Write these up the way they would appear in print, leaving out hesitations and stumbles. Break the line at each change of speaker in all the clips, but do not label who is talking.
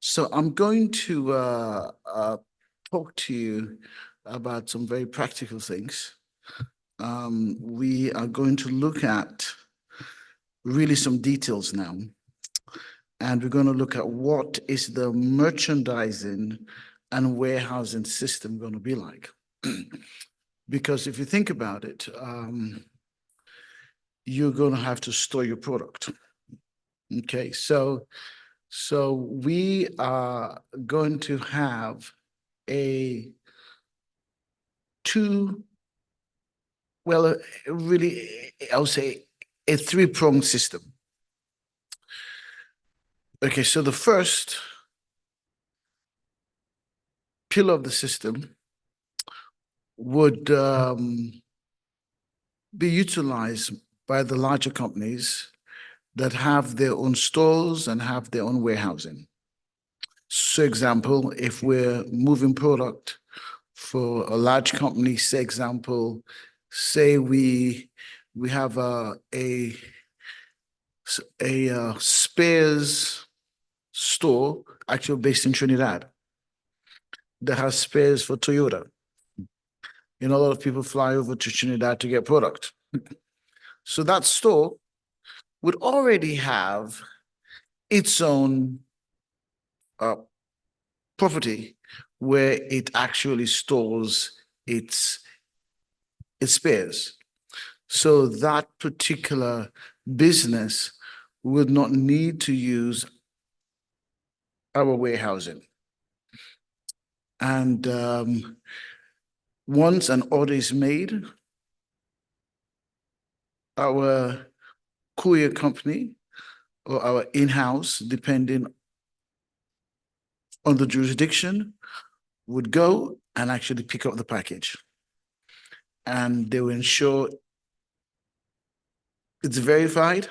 So I'm going to talk to you about some very practical things. We are going to look at really some details now, and we're going to look at what is the merchandising and warehousing system going to be like. Because if you think about it, you're going to have to store your product. Okay, so we are going to have a really, I would say a three-pronged system. Okay, so the first pillar of the system would be utilized by the larger companies that have their own stores and have their own warehousing. So example, if we're moving product for a large company, say we have a spares store actually based in Trinidad that has spares for Toyota. You know, a lot of people fly over to Trinidad to get product. So that store would already have its own property where it actually stores its spares. So that particular business would not need to use our warehousing. And once an order is made, our courier company or our in-house, depending on the jurisdiction, would go and actually pick up the package. And they will ensure it's verified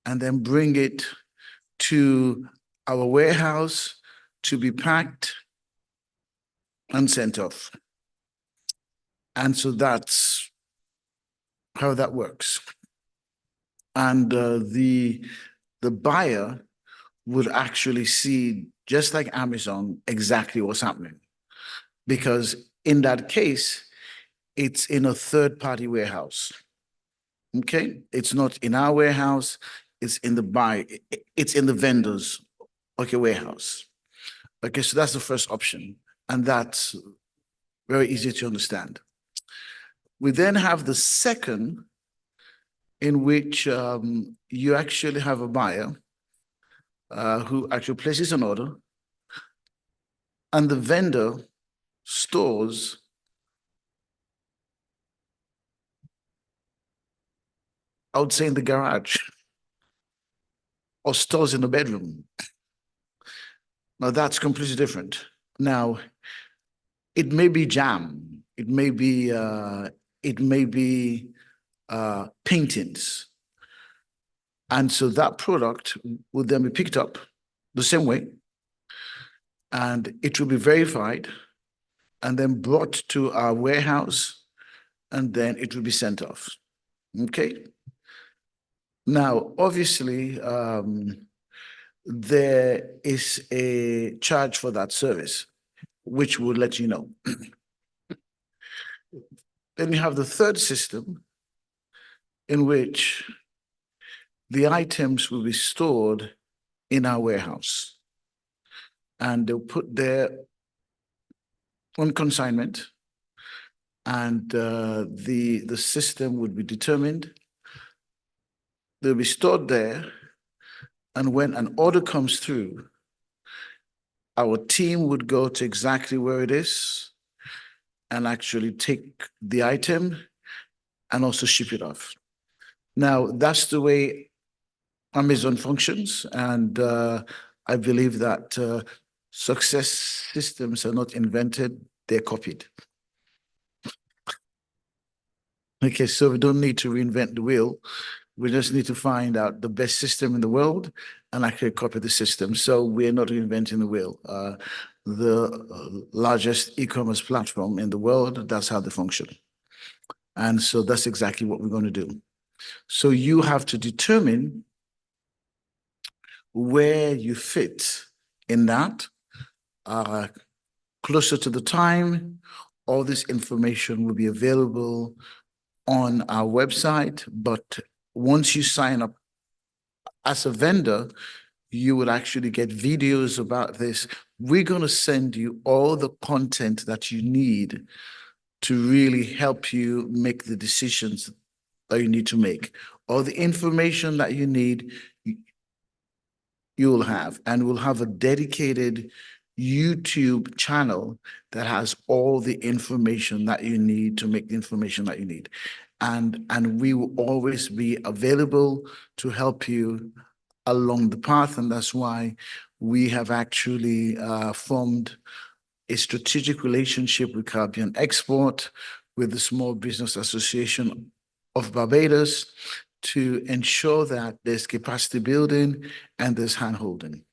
and then bring it to our warehouse to be packed and sent off. And so that's how that works. And the buyer would actually see, just like Amazon, exactly what's happening. Because in that case, it's in a third-party warehouse. Okay? It's not in our warehouse, it's in the vendor's warehouse. Okay, so that's the first option. And that's very easy to understand. We then have the second, in which you actually have a buyer who actually places an order, and the vendor stores I would say in the garage or stores in the bedroom. Now that's completely different. Now, it may be jam, it may be paintings. And so that product will then be picked up the same way, and it will be verified and then brought to our warehouse, and then it will be sent off. Okay? Now, obviously, there is a charge for that service, which will let you know. Then you have the third system, in which the items will be stored in our warehouse, and they'll put there on consignment, and the system would be determined. They'll be stored there, and when an order comes through, our team would go to exactly where it is and actually take the item and also ship it off. Now, that's the way Amazon functions, and I believe that success systems are not invented, they're copied. Okay, so we don't need to reinvent the wheel. We just need to find out the best system in the world and actually copy the system. So we're not reinventing the wheel. The largest e-commerce platform in the world, that's how they function. And so that's exactly what we're going to do. So you have to determine where you fit in that. Closer to the time, all this information will be available on our website, but once you sign up as a vendor, you would actually get videos about this. We're going to send you all the content that you need to really help you make the decisions that you need to make. All the information that you need, you'll have, and we'll have a dedicated YouTube channel that has all the information that you need to make the information that you need. And we will always be available to help you along the path. And that's why we have actually formed a strategic relationship with Caribbean Export, with the Small Business Association of Barbados, to ensure that there's capacity building and there's handholding.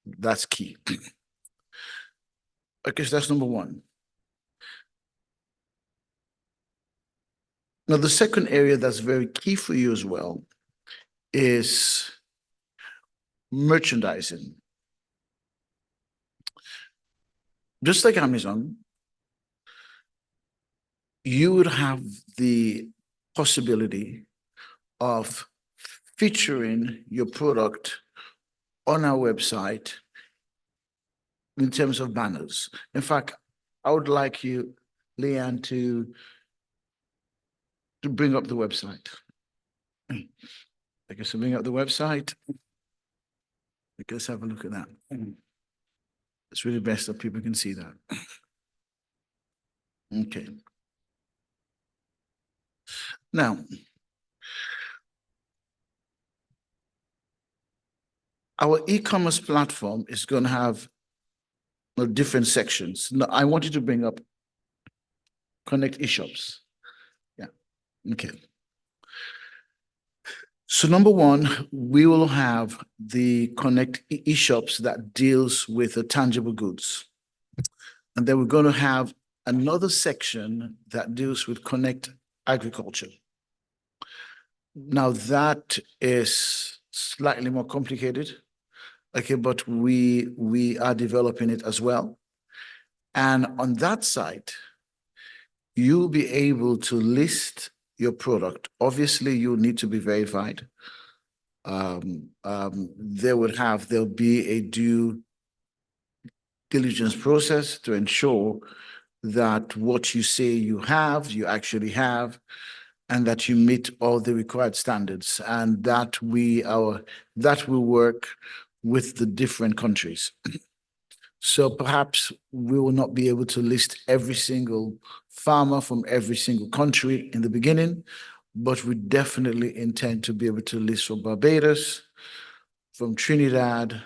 That's key. Okay, so that's number one. Now, the second area that's very key for you as well is merchandising. Just like Amazon, you would have the possibility of featuring your product on our website in terms of banners. In fact, I would like you, Leanne, to bring up the website. I guess bring up the website. Let's have a look at that. It's really best that people can see that. Okay. Now, our e-commerce platform is going to have different sections. Now, I want you to bring up Connect eShops. Yeah. Okay. So number one, we will have the Connect eShops that deals with the tangible goods. And then we're going to have another section that deals with Connect Agriculture. Now that is slightly more complicated, okay, but we are developing it as well. And on that side, you'll be able to list your product. Obviously, you'll need to be verified. There'll be a due diligence process to ensure that what you say you have, you actually have, and that you meet all the required standards, and that will work with the different countries. So perhaps we will not be able to list every single farmer from every single country in the beginning, but we definitely intend to be able to list from Barbados, from Trinidad,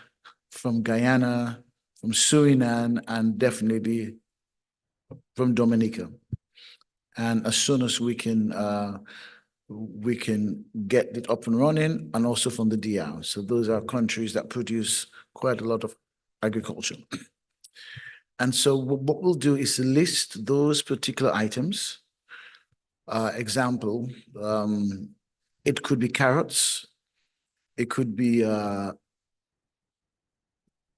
from Guyana, from Suriname, and definitely from Dominica. And as soon as we can get it up and running, and also from the DR. So those are countries that produce quite a lot of agriculture. And so what we'll do is list those particular items. Example, it could be carrots, it could be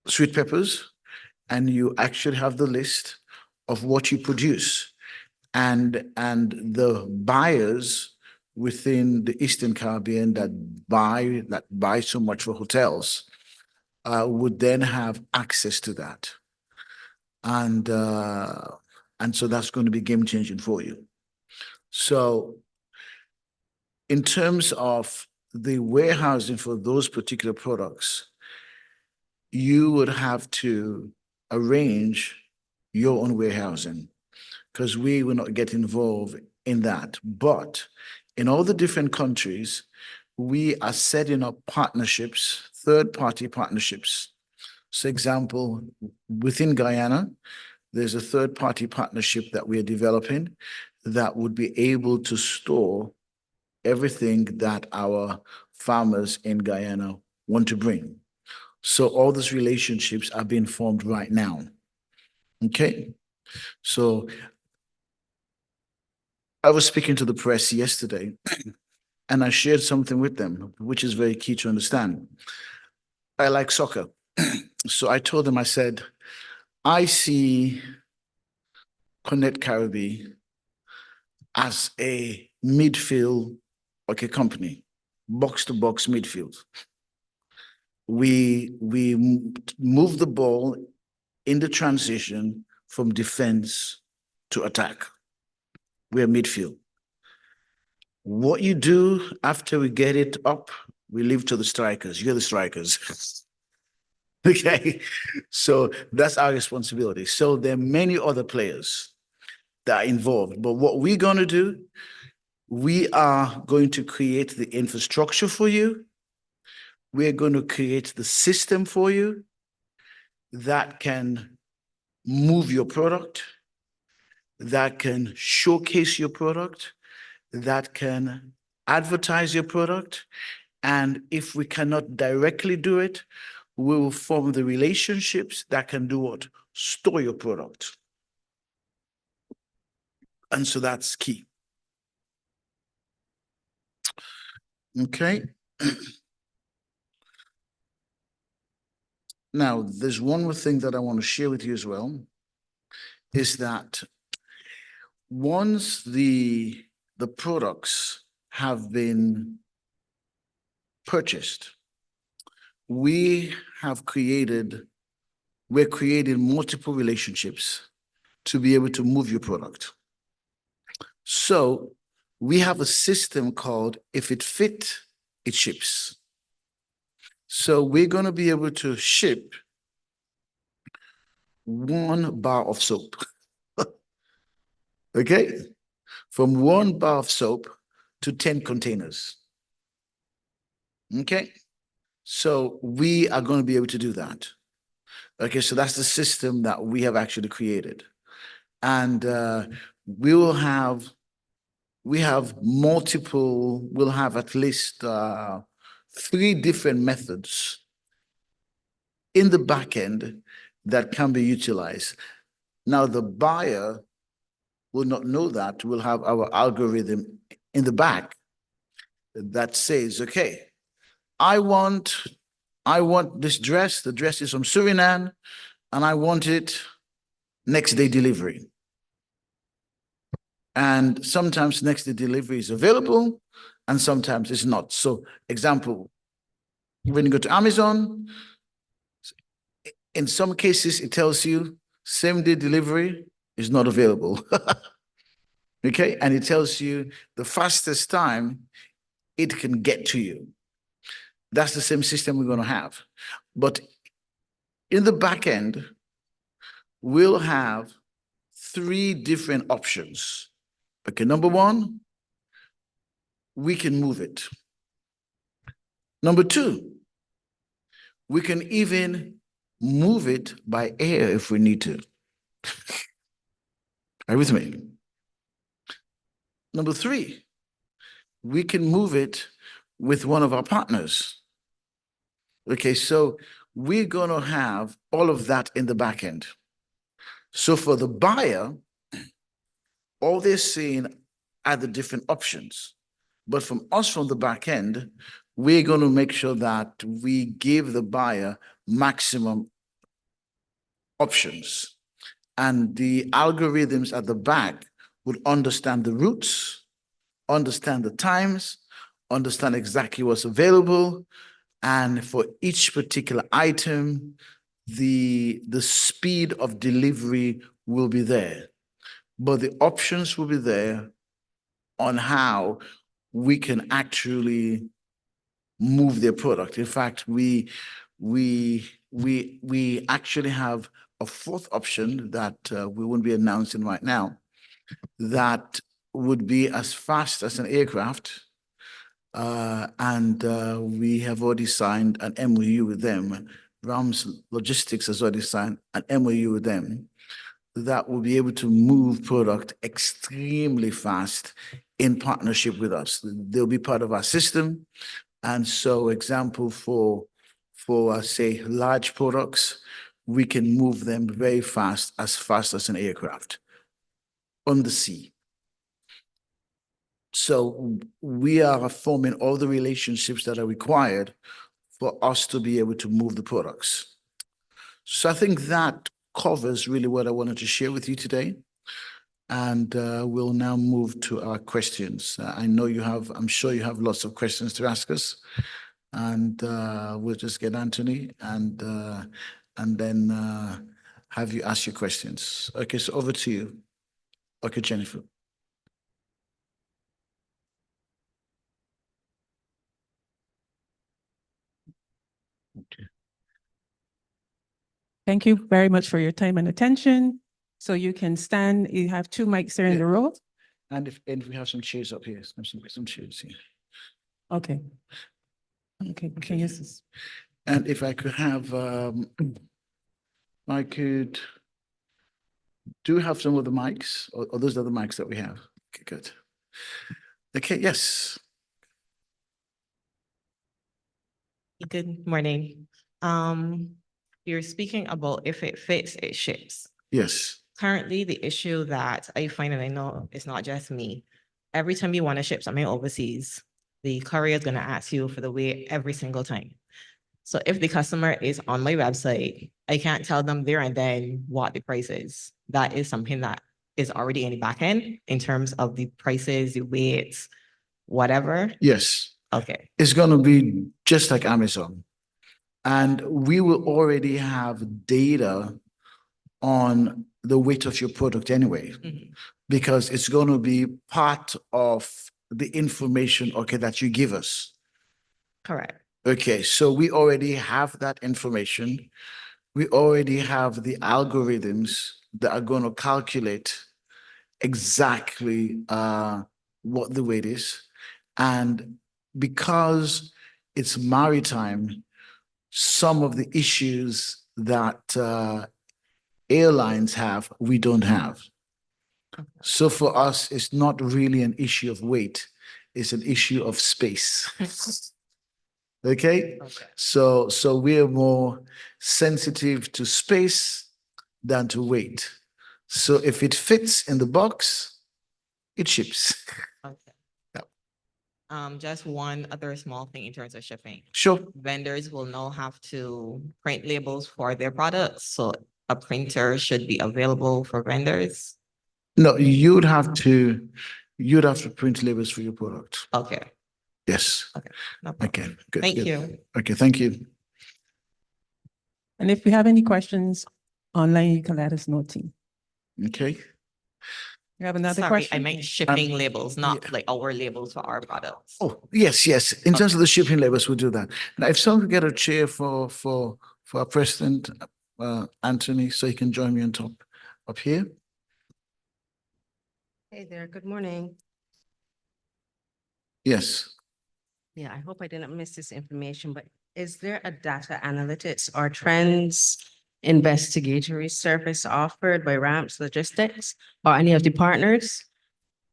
sweet peppers, and you actually have the list of what you produce. And the buyers within the Eastern Caribbean that buy so much for hotels would then have access to that. And so that's going to be game changing for you. So in terms of the warehousing for those particular products, you would have to arrange your own warehousing, because we will not get involved in that. But in all the different countries, we are setting up partnerships, third-party partnerships. So example, within Guyana, there's a third-party partnership that we are developing that would be able to store everything that our farmers in Guyana want to bring. So all those relationships are being formed right now. Okay? So I was speaking to the press yesterday, and I shared something with them, which is very key to understand. I like soccer. So I told them, I said, I see Connect Caribbean as a midfield, like a company, box to box midfield. We move the ball in the transition from defense to attack. We're midfield. What you do after we get it up, we leave to the strikers. You're the strikers. Okay. So that's our responsibility. So there are many other players that are involved. But what we're going to do, we are going to create the infrastructure for you. We're going to create the system for you that can move your product, that can showcase your product, that can advertise your product. And if we cannot directly do it, we will form the relationships that can do what? Store your product. And so that's key. Okay. Now, there's one more thing that I want to share with you as well, is that once the products have been purchased, we're creating multiple relationships to be able to move your product. So we have a system called If It Fit, It Ships. So we're going to be able to ship 1 bar of soap. Okay? From 1 bar of soap to 10 containers. Okay? So we are going to be able to do that. Okay, so that's the system that we have actually created. And we'll have at least 3 different methods in the back end that can be utilized. Now, the buyer will not know that. We'll have our algorithm in the back that says, okay, I want this dress. The dress is from Suriname, and I want it next day delivery. And sometimes next day delivery is available, and sometimes it's not. So, example, when you go to Amazon, in some cases, it tells you same day delivery is not available. Okay, and it tells you the fastest time it can get to you. That's the same system we're going to have. But in the back end, we'll have 3 different options. Okay, number 1, we can move it. Number 2, we can even move it by air if we need to. Are you with me? Number 3, we can move it with one of our partners. Okay, so we're going to have all of that in the back end. So for the buyer, all they're seeing are the different options. But from us, from the back end, we're going to make sure that we give the buyer maximum options. And the algorithms at the back would understand the routes, understand the times, understand exactly what's available. And for each particular item, the speed of delivery will be there. But the options will be there on how we can actually move their product. In fact, we actually have a 4th option that we won't be announcing right now, that would be as fast as an aircraft. And we have already signed an MOU with them. Rams Logistics has already signed an MOU with them that will be able to move product extremely fast in partnership with us. They'll be part of our system. And so, example, for say, large products, we can move them very fast as an aircraft on the sea. So we are forming all the relationships that are required for us to be able to move the products. So I think that covers really what I wanted to share with you today. And we'll now move to our questions. I know you have, I'm sure you have lots of questions to ask us. And we'll just get Anthony and then have you ask your questions. Okay, so over to you. Okay, Jennifer. Okay.
Thank you very much for your time and attention. So you can stand, you have 2 mics there in the row.
And if we have some chairs up here, some chairs here.
Okay. Okay, can you
And if I could have, do we have some of the mics or those are the mics that we have? Okay, good. Okay, yes.
Good morning. You're speaking about if it fits, it ships.
Yes.
Currently, the issue that I find, and I know it's not just me, every time you want to ship something overseas, the courier is going to ask you for the weight every single time. So if the customer is on my website, I can't tell them there and then what the price is. That is something that is already in the back end in terms of the prices, the weights, whatever.
Yes.
Okay.
It's going to be just like Amazon. And we will already have data on the weight of your product anyway, because it's going to be part of the information, okay, that you give us.
Correct.
Okay, so we already have that information. We already have the algorithms that are going to calculate exactly what the weight is. And because it's maritime, some of the issues that airlines have, we don't have. So for us, it's not really an issue of weight. It's an issue of space. Okay? So we're more sensitive to space than to weight. So if it fits in the box, it ships.
Okay. Just one other small thing in terms of shipping.
Sure.
Vendors will now have to print labels for their products, so a printer should be available for vendors.
No, you'd have to print labels for your product.
Okay.
Yes.
Okay. No problem.
Okay. Good.
Thank
good.
you.
Okay. Thank you.
And if you have any questions online, you can let us know, team.
Okay.
You have another
Sorry,
question?
I meant shipping labels, not
yeah.
like our labels for our products.
Oh, yes, yes. In terms of the shipping labels, we'll do that. Now, if someone could get a chair for our president, Anthony, so he can join me on top up here.
Hey there, good morning.
Yes.
Yeah, I hope I didn't miss this information, but is there a data analytics or trends investigatory service offered by Ramps Logistics or any of the partners?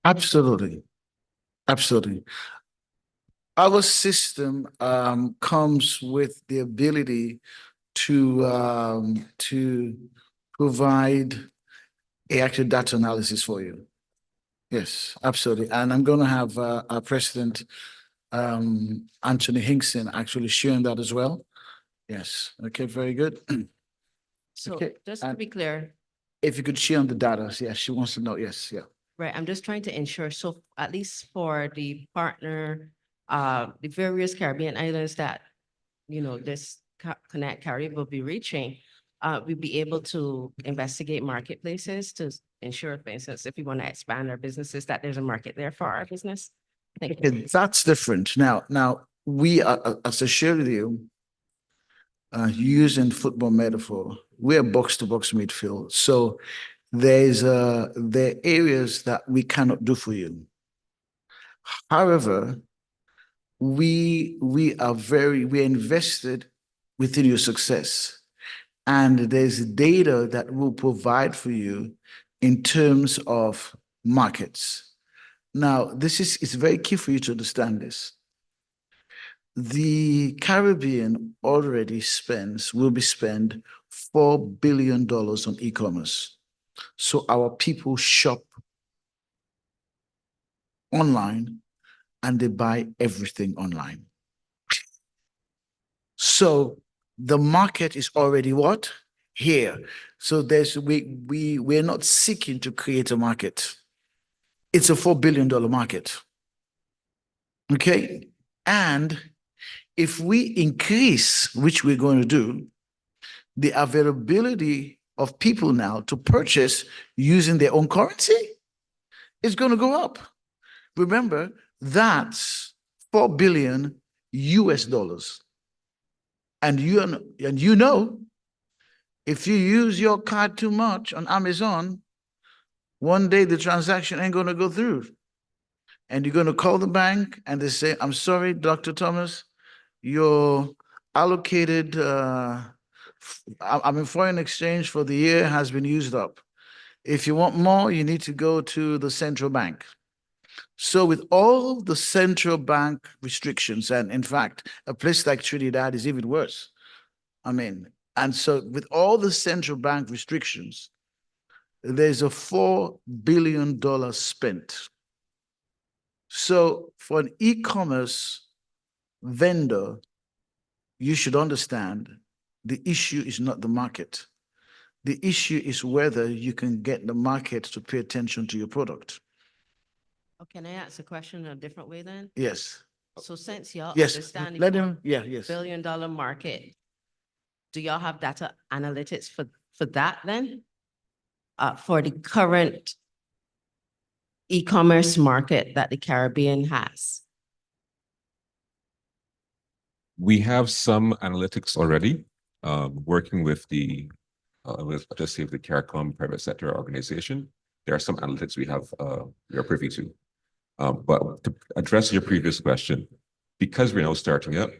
Absolutely. Absolutely. Our system comes with the ability to provide a actual data analysis for you. Yes, absolutely. And I'm going to have our president, Anthony Hinkson, actually sharing that as well. Yes. Okay, very good.
So
Okay,
just to
and-
be clear,
If you could share on the data, yes, she wants to know. Yes, yeah.
right, I'm just trying to ensure, so at least for the partner, the various Caribbean islands that, this Connect Caribbean will be reaching, we'll be able to investigate marketplaces to ensure, for instance, if we want to expand our businesses, that there's a market there for our business. Thank you.
Okay, that's different. Now we are, as I shared with you, using football metaphor, we're box to box midfield. So there are areas that we cannot do for you. However, we're invested within your success. And there's data that will provide for you in terms of markets. Now, it's very key for you to understand this. The Caribbean already will be spent $4 billion on e-commerce. So our people shop online and they buy everything online. So the market is already what? here. So we're not seeking to create a market. It's a $4 billion market. Okay. And if we increase, which we're going to do, the availability of people now to purchase using their own currency is going to go up. Remember, that's 4 billion US dollars. And you know, if you use your card too much on Amazon, one day the transaction ain't going to go through. And you're going to call the bank and they say, I'm sorry, Dr. Thomas, your allocated, in foreign exchange for the year has been used up. If you want more, you need to go to the central bank. So with all the central bank restrictions, and in fact, a place like Trinidad is even worse. And so with all the central bank restrictions, there's a $4 billion spent. So for an e-commerce vendor, you should understand the issue is not the market. The issue is whether you can get the market to pay attention to your product.
Oh, can I ask a question in a different way then?
Yes.
So since y'all
Yes.
understand
Let
the
him. Yeah. Yes.
$4 billion market, do y'all have data analytics for that then? For the current e-commerce market that the Caribbean has?
We have some analytics already, working with just say the CARICOM private sector organization. There are some analytics we are privy to. But to address your previous question, because we're now starting up,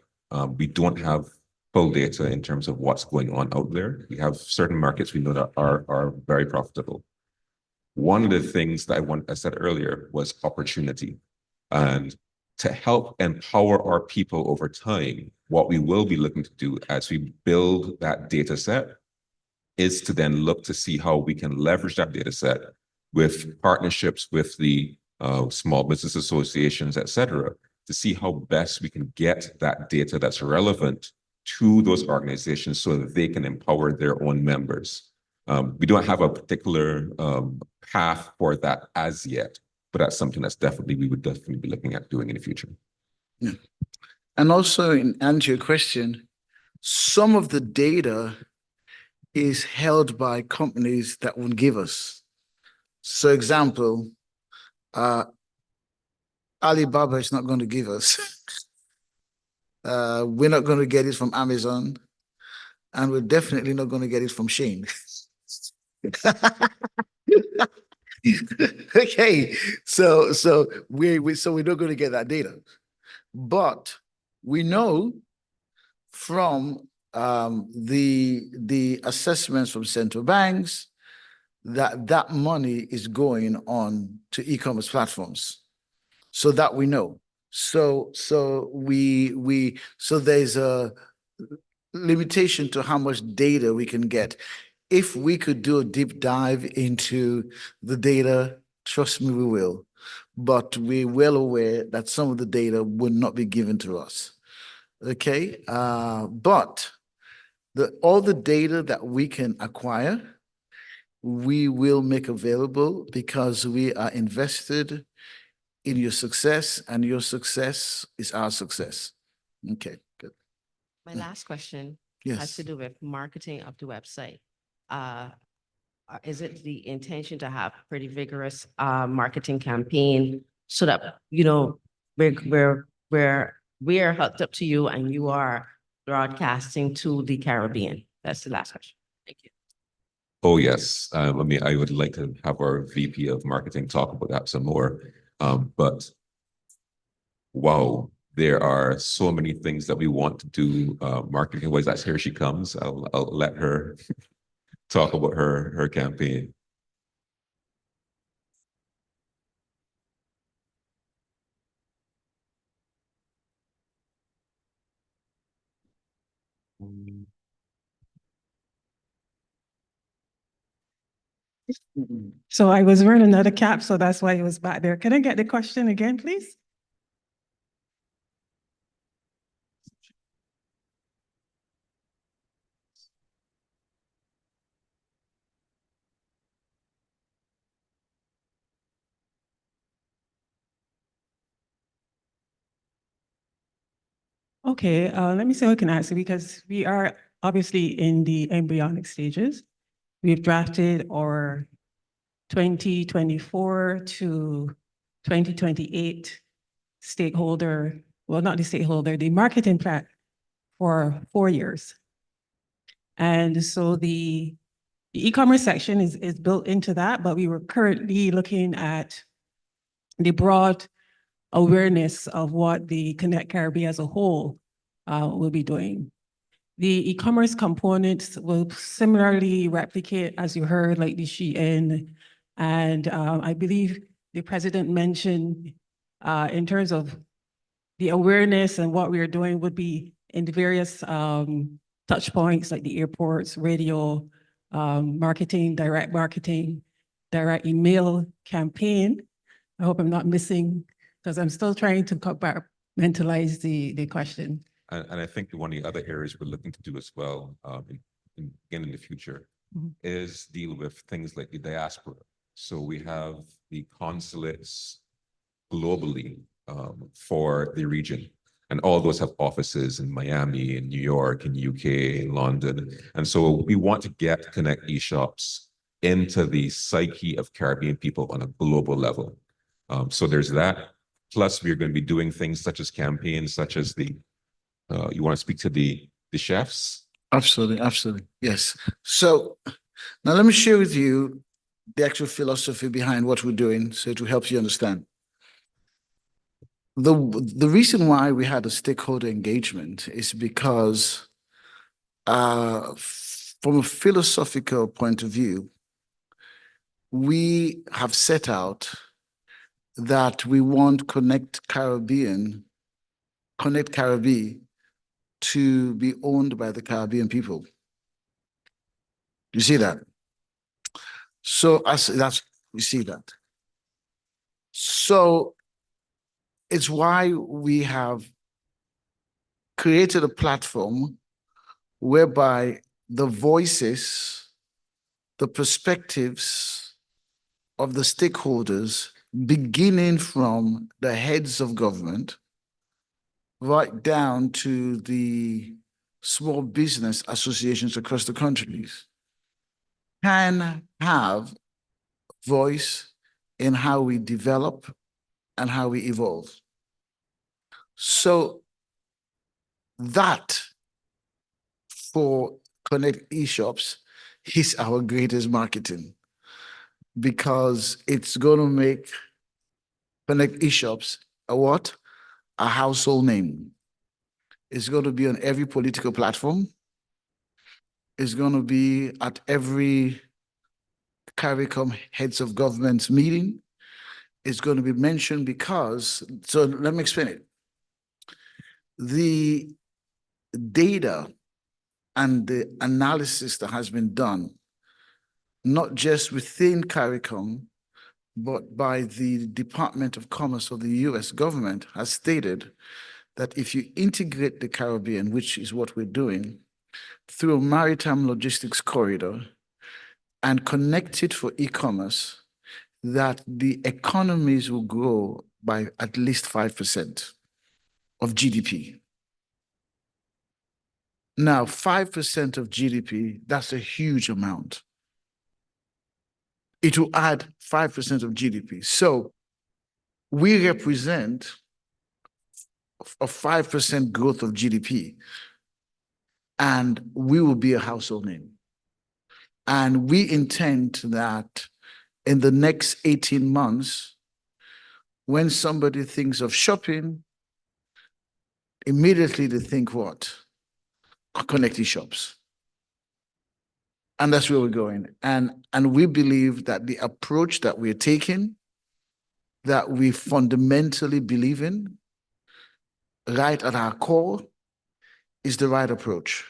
we don't have full data in terms of what's going on out there. We have certain markets we know that are very profitable. One of the things that I said earlier was opportunity. And to help empower our people over time, what we will be looking to do as we build that data set is to then look to see how we can leverage that data set with partnerships with the small business associations, et cetera, to see how best we can get that data that's relevant to those organizations so that they can empower their own members. We don't have a particular path for that as yet, but that's something we would definitely be looking at doing in the future.
Yeah. And also, in answer to your question, some of the data is held by companies that won't give us. So, example, Alibaba is not going to give us. We're not going to get it from Amazon, and we're definitely not going to get it from Shane. Okay, so we're not going to get that data, but we know from the assessments from central banks that money is going on to e-commerce platforms, so that we know. So there's a limitation to how much data we can get. If we could do a deep dive into the data, trust me, we will. But we're well aware that some of the data would not be given to us. Okay, but all the data that we can acquire, we will make available because we are invested in your success, and your success is our success. Okay, good.
My last question has to
Yes.
do with marketing of the website. Is it the intention to have pretty vigorous marketing campaign so that, you know, we're hooked up to you and you are broadcasting to the Caribbean? That's the last question. Thank you.
Oh, yes. I would like to have our VP of marketing talk about that some more. But wow, there are so many things that we want to do marketing-wise. That's here she comes. I'll let her talk about her campaign.
So I was wearing another cap, so that's why it was back there. Can I get the question again, please? Okay, let me see how I can answer because we are obviously in the embryonic stages. We've drafted our 2024 to 2028 stakeholder, well, not the stakeholder, the marketing plan for 4 years. And so the e-commerce section is built into that, but we were currently looking at the broad awareness of what the Connect Caribbean as a whole will be doing. The e-commerce components will similarly replicate, as you heard, like the Shein. And I believe the president mentioned in terms of the awareness and what we are doing would be in the various touch points like the airports, radio, marketing, direct email campaign. I hope I'm not missing, because I'm still trying to compartmentalize the question.
And I think one of the other areas we're looking to do as well, again in the future,
Mhm.
is deal with things like the diaspora. So we have the consulates globally for the region. And all those have offices in Miami, in New York, in UK, in London. And so we want to get Connect eShops into the psyche of Caribbean people on a global level. So there's that. Plus, we're going to be doing things such as campaigns, such as you want to speak to the chefs?
Absolutely, absolutely. Yes. So now let me share with you the actual philosophy behind what we're doing so it will help you understand. The reason why we had a stakeholder engagement is because from a philosophical point of view, we have set out that we want Connect Caribbean to be owned by the Caribbean people. You see that? So we see that. So it's why we have created a platform whereby the voices, the perspectives of the stakeholders, beginning from the heads of government, right down to the small business associations across the countries, can have voice in how we develop and how we evolve. So that for Connect eShops is our greatest marketing, because it's going to make Connect eShops a what? A household name. It's going to be on every political platform. It's going to be at every CARICOM heads of governments meeting. It's going to be mentioned because, so let me explain it. The data and the analysis that has been done, not just within CARICOM, but by the Department of Commerce of the US government, has stated that if you integrate the Caribbean, which is what we're doing, through a maritime logistics corridor and connect it for e-commerce, that the economies will grow by at least 5% of GDP. Now, 5% of GDP, that's a huge amount. It will add 5% of GDP. So we represent a 5% growth of GDP, and we will be a household name. And we intend that in the next 18 months, when somebody thinks of shopping, immediately they think what? Connect eShops. And that's where we're going. And we believe that the approach that we're taking, that we fundamentally believe in, right at our core, is the right approach,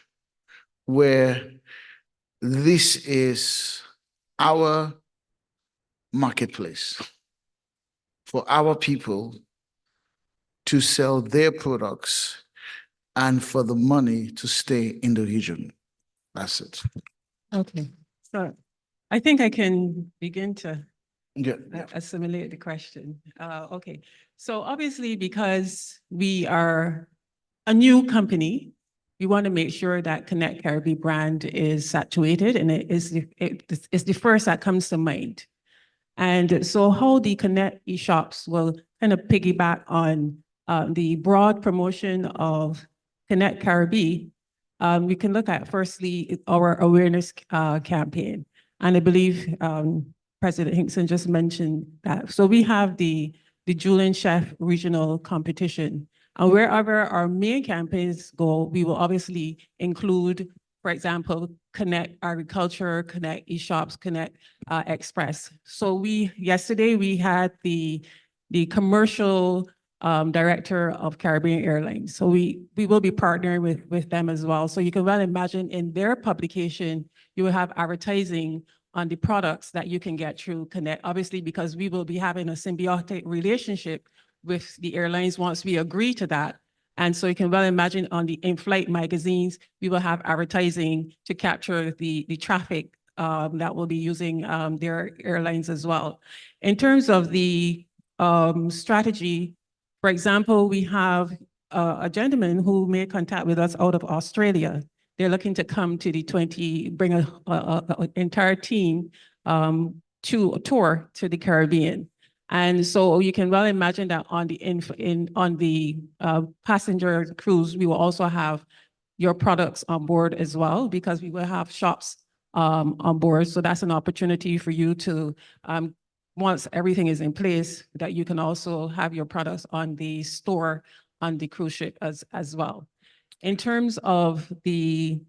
where this is our marketplace for our people to sell their products and for the money to stay in the region. That's it.
Okay, so I think I can begin to
Yeah.
assimilate the question. Okay, so obviously because we are a new company, we want to make sure that Connect Caribbean brand is saturated and it's the first that comes to mind. And so how the Connect eShops will kind of piggyback on the broad promotion of Connect Caribbean, we can look at firstly our awareness campaign. And I believe President Hinkson just mentioned that. So we have the Julian Chef Regional Competition. And wherever our main campaigns go, we will obviously include, for example, Connect Agriculture, Connect eShops, Connect Express. So yesterday we had the commercial director of Caribbean Airlines. So we will be partnering with them as well. So you can well imagine in their publication, you will have advertising on the products that you can get through Connect, obviously, because we will be having a symbiotic relationship with the airlines once we agree to that. And so you can well imagine on the in-flight magazines, we will have advertising to capture the traffic that will be using their airlines as well. In terms of the strategy, for example, we have a gentleman who made contact with us out of Australia. They're looking to come to bring an entire team to a tour to the Caribbean. And so you can well imagine that on the passenger cruise, we will also have your products on board as well, because we will have shops on board. So that's an opportunity for you to, once everything is in place, that you can also have your products on the store on the cruise ship as well. In terms of the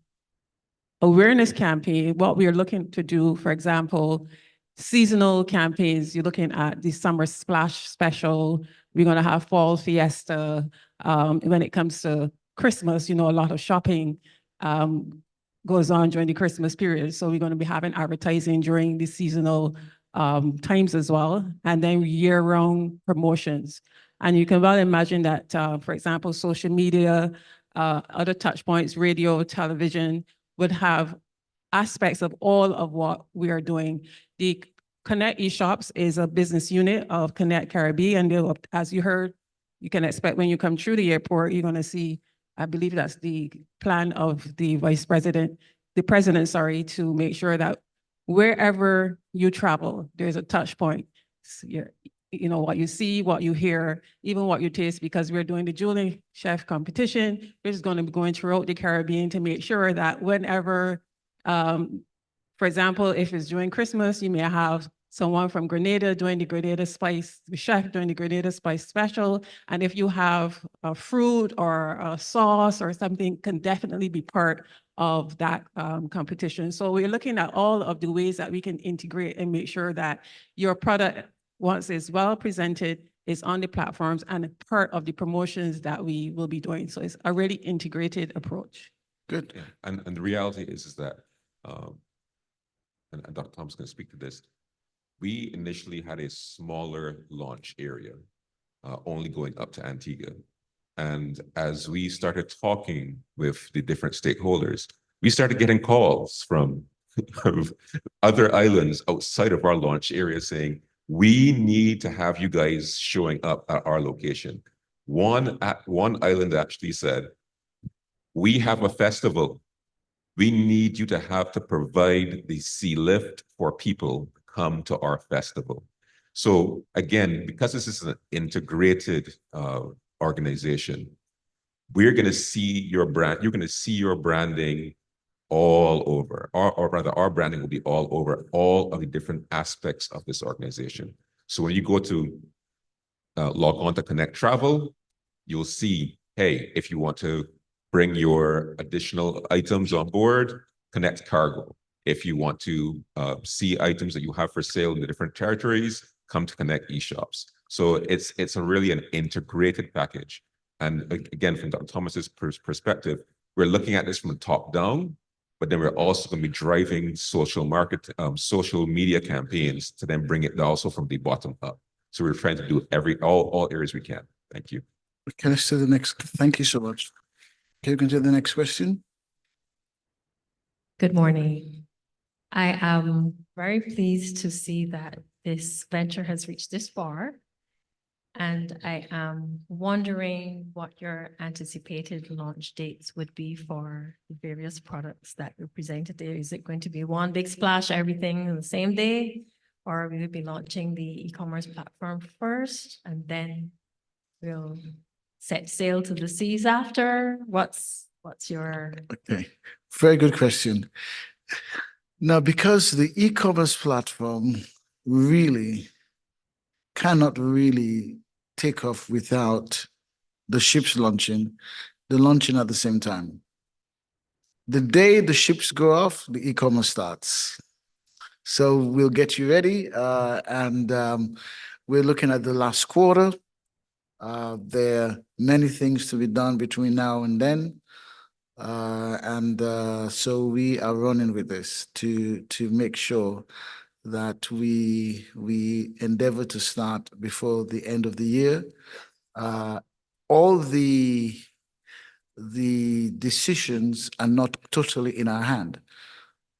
awareness campaign, what we are looking to do, for example, seasonal campaigns, you're looking at the summer splash special. We're going to have fall fiesta. When it comes to Christmas, a lot of shopping goes on during the Christmas period. So we're going to be having advertising during the seasonal times as well. And then year-round promotions. And you can well imagine that, for example, social media, other touch points, radio, television would have aspects of all of what we are doing. The Connect eShops is a business unit of Connect Caribbean. And as you heard, you can expect when you come through the airport, you're going to see, I believe that's the plan of the president, to make sure that wherever you travel, there's a touch point. What you see, what you hear, even what you taste, because we're doing the Julian Chef competition. We're just going to be going throughout the Caribbean to make sure that whenever, for example, if it's during Christmas, you may have someone from Grenada doing the Grenada Spice, the chef doing the Grenada Spice special. And if you have a fruit or a sauce or something, can definitely be part of that competition. So we're looking at all of the ways that we can integrate and make sure that your product, once it's well presented, is on the platforms and part of the promotions that we will be doing. So it's a really integrated approach.
Good.
Yeah, and the reality is that, and Dr. Thomas can speak to this, we initially had a smaller launch area, only going up to Antigua. And as we started talking with the different stakeholders, we started getting calls from other islands outside of our launch area saying, we need to have you guys showing up at our location. One island actually said, we have a festival. We need you to provide the sea lift for people to come to our festival. So again, because this is an integrated organization, we're going to see your brand. You're going to see your branding all over, or rather our branding will be all over all of the different aspects of this organization. So when you go to log on to Connect Travel, you'll see, hey, if you want to bring your additional items on board, Connect Cargo. If you want to see items that you have for sale in the different territories, come to Connect eShops. So it's really an integrated package. And again, from Dr. Thomas's perspective, we're looking at this from the top down, but then we're also going to be driving social media campaigns to then bring it also from the bottom up. So we're trying to do all areas we can. Thank you.
Can I say the next? Thank you so much. Can you consider the next question?
Good morning. I am very pleased to see that this venture has reached this far. And I am wondering what your anticipated launch dates would be for the various products that you presented there. Is it going to be one big splash, everything on the same day? Or will we be launching the e-commerce platform first and then we'll set sail to the seas after? What's your,
Okay, very good question. Now, because the e-commerce platform really cannot really take off without the ships launching, the launching at the same time. The day the ships go off, the e-commerce starts. So we'll get you ready, and we're looking at the last quarter. There are many things to be done between now and then. So we are running with this to make sure that we endeavor to start before the end of the year. All the decisions are not totally in our hand,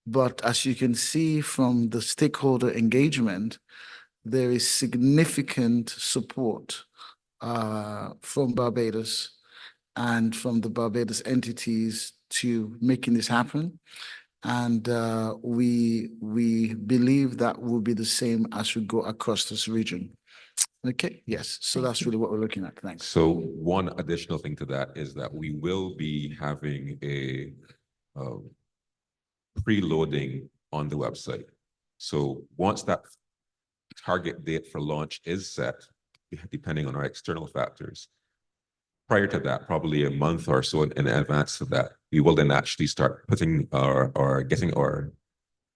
but as you can see from the stakeholder engagement, there is significant support from Barbados and from the Barbados entities to making this happen. And we believe that will be the same as we go across this region. Okay, yes. So
Thank
that's
you.
really what we're looking at. Thanks.
So one additional thing to that is that we will be having a preloading on the website. So once that target date for launch is set, depending on our external factors, prior to that, probably a month or so in advance of that, we will then actually start putting or getting our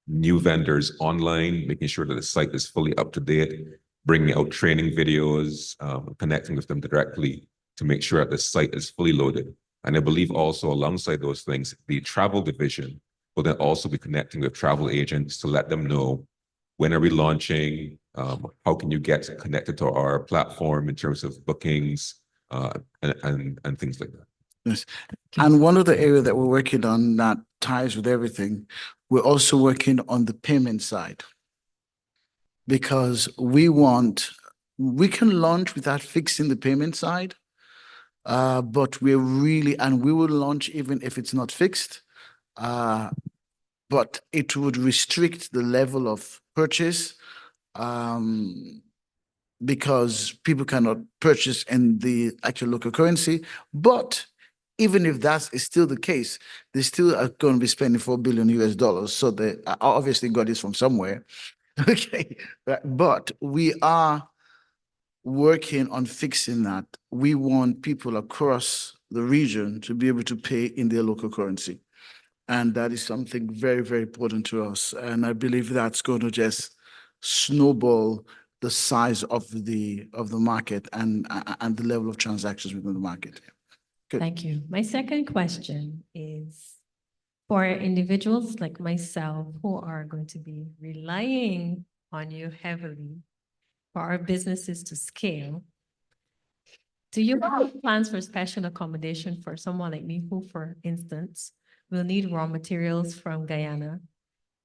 new vendors online, making sure that the site is fully up to date, bringing out training videos, connecting with them directly to make sure that the site is fully loaded. And I believe also alongside those things, the travel division will then also be connecting with travel agents to let them know when are we launching, how can you get connected to our platform in terms of bookings, and things like that.
Yes. And one other area that we're working on that ties with everything, we're also working on the payment side. Because we can launch without fixing the payment side, but we will launch even if it's not fixed. But it would restrict the level of purchase, because people cannot purchase in the actual local currency. But even if that is still the case, they still are going to be spending $4 billion US. So they obviously got this from somewhere. Okay, but we are working on fixing that. We want people across the region to be able to pay in their local currency. And that is something very, very important to us. And I believe that's going to just snowball the size of the market and the level of transactions within the market. Good.
thank you. My second question is for individuals like myself who are going to be relying on you heavily for our businesses to scale. Do you have plans for special accommodation for someone like me who, for instance, will need raw materials from Guyana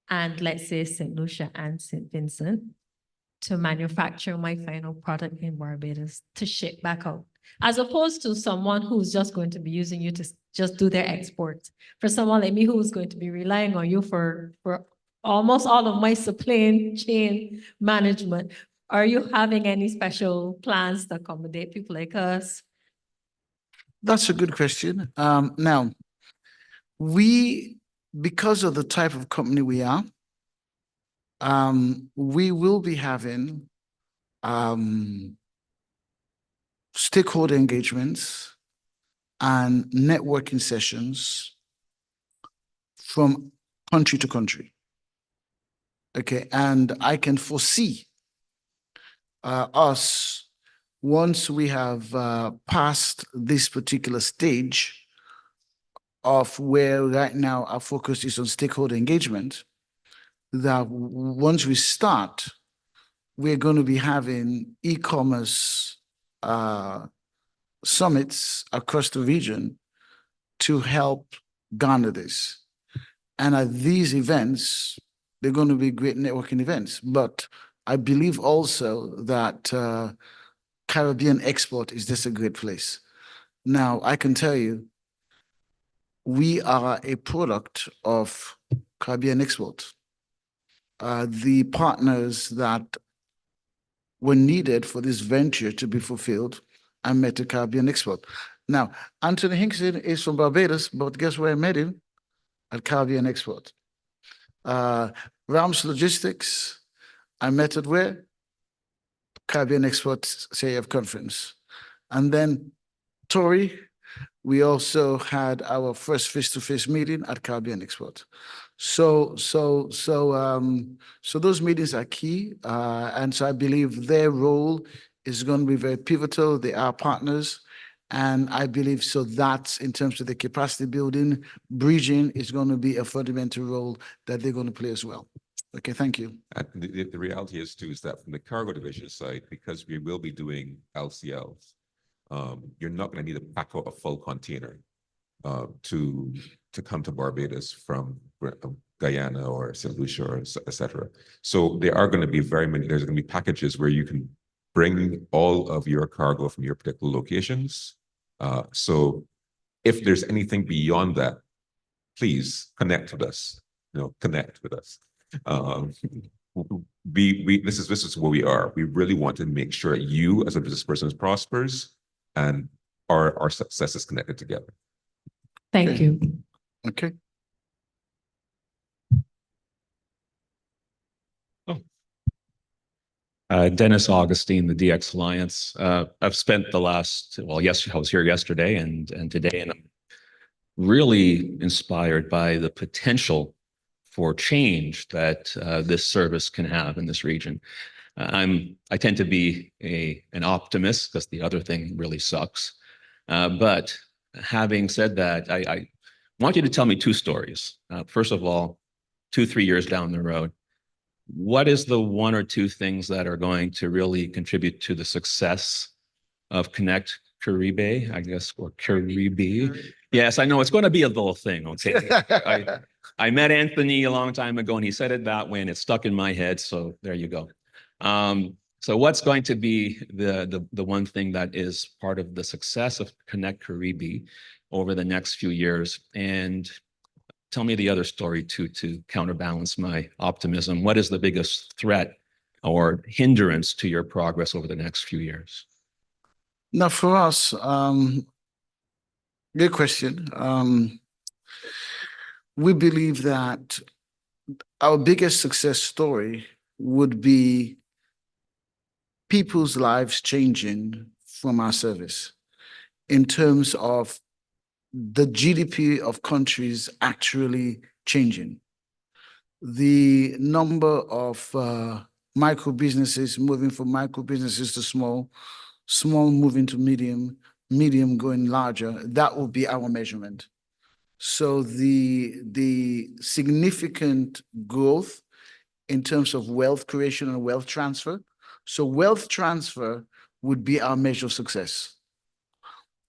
and let's say St. Lucia and St. Vincent to manufacture my final product in Barbados to ship back out, as opposed to someone who's just going to be using you to just do their exports? For someone like me who's going to be relying on you for almost all of my supply chain management, are you having any special plans to accommodate people like us?
That's a good question. Now, because of the type of company we are, we will be having stakeholder engagements and networking sessions from country to country. Okay, and I can foresee us, once we have passed this particular stage of where right now our focus is on stakeholder engagement, that once we start, we're going to be having e-commerce summits across the region to help garner this. And at these events, they're going to be great networking events. But I believe also that Caribbean export is this a great place? Now, I can tell you, we are a product of Caribbean export. The partners that were needed for this venture to be fulfilled, I met at Caribbean export. Now, Anthony Hinkson is from Barbados, but guess where I met him? At Caribbean export. Rams Logistics, I met at where? Caribbean Export CAF conference. And then Tory, we also had our first face-to-face meeting at Caribbean Export. So those meetings are key. And so I believe their role is going to be very pivotal. They are partners. And I believe so that's in terms of the capacity building, bridging is going to be a fundamental role that they're going to play as well. Okay, thank you.
And the reality is too, is that from the cargo division side, because we will be doing LCLs, you're not going to need to pack out a full container to come to Barbados from Guyana or St. Lucia or et cetera. So there are going to be there's going to be packages where you can bring all of your cargo from your particular locations. So if there's anything beyond that, please connect with us, connect with us. This is where we are. We really want to make sure you as a business person prospers and our success is connected together.
Thank
Okay.
you.
Okay.
Dennis Augustine, the DX Alliance. I've spent the last, yes, I was here yesterday and today, and I'm really inspired by the potential for change that this service can have in this region. I tend to be an optimist because the other thing really sucks. But having said that, I want you to tell me two stories. First of all, 2-3 years down the road, what is the one or two things that are going to really contribute to the success of Connect Caribe, I guess, or Caribe? Yes, I know it's going to be a little thing. Okay. I met Anthony a long time ago and he said it that way and it stuck in my head. So there you go. So what's going to be the one thing that is part of the success of Connect Caribe over the next few years? And tell me the other story too, to counterbalance my optimism. What is the biggest threat or hindrance to your progress over the next few years?
Now for us, good question. We believe that our biggest success story would be people's lives changing from our service in terms of the GDP of countries actually changing. The number of micro businesses moving from micro businesses to small moving to medium, medium going larger, that will be our measurement. So the significant growth in terms of wealth creation and wealth transfer. So wealth transfer would be our measure of success.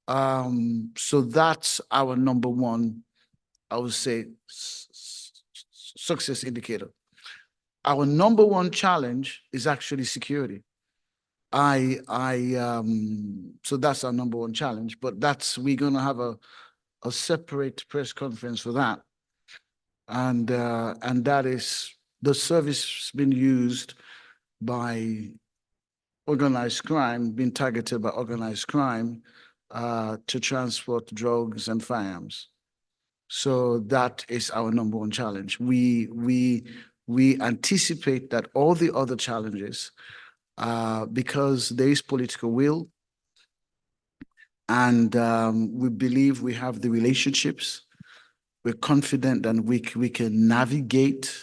So that's our number one, I would say, success indicator. Our number one challenge is actually security. So that's our number one challenge, but we're going to have a separate press conference for that. And that is the service being used by organized crime, being targeted by organized crime to transport drugs and firearms. So that is our number one challenge. We anticipate that all the other challenges, because there is political will, and we believe we have the relationships. We're confident that we can navigate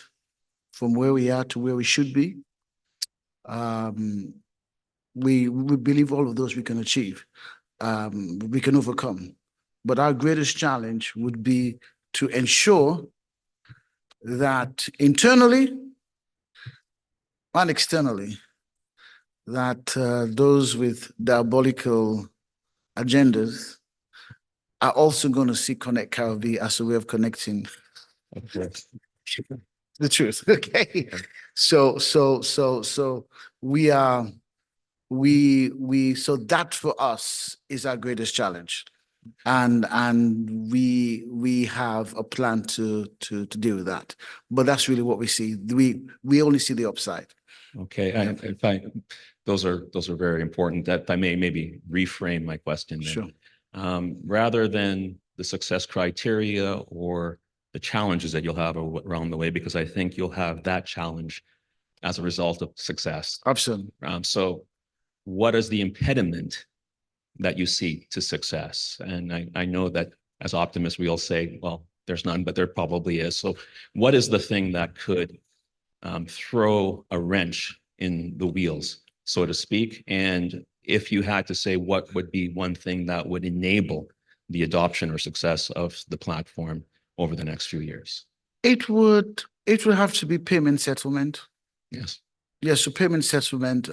from where we are to where we should be. We believe all of those we can achieve. We can overcome. But our greatest challenge would be to ensure that internally and externally, that those with diabolical agendas are also going to see Connect Caribbean as a way of connecting the truth. Okay. So we are So that for us is our greatest challenge. And we have a plan to deal with that. But that's really what we see. We only see the upside.
Okay, those are very important. That if I may maybe reframe my question then.
Sure.
Rather than the success criteria or the challenges that you'll have around the way, because I think you'll have that challenge as a result of success.
Absolutely.
So what is the impediment that you see to success? And I know that as optimists, we all say, well, there's none, but there probably is. So what is the thing that could throw a wrench in the wheels, so to speak? And if you had to say what would be one thing that would enable the adoption or success of the platform over the next few years?
It would have to be payment settlement.
Yes.
Yes, so payment settlement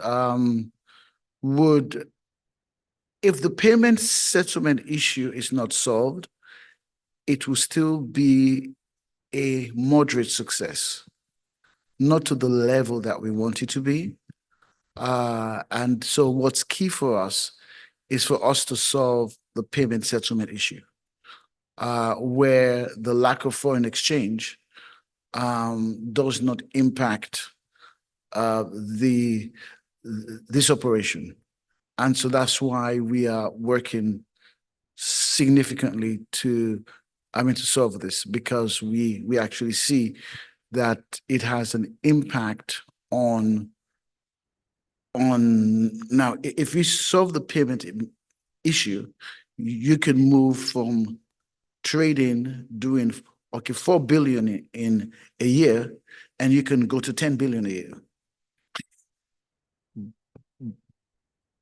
would, if the payment settlement issue is not solved, it will still be a moderate success, not to the level that we want it to be. And so what's key for us is for us to solve the payment settlement issue, where the lack of foreign exchange does not impact this operation. And so that's why we are working significantly to solve this, because we actually see that it has an impact on now, if we solve the payment issue, you can move from trading, doing 4 billion in a year, and you can go to 10 billion a year.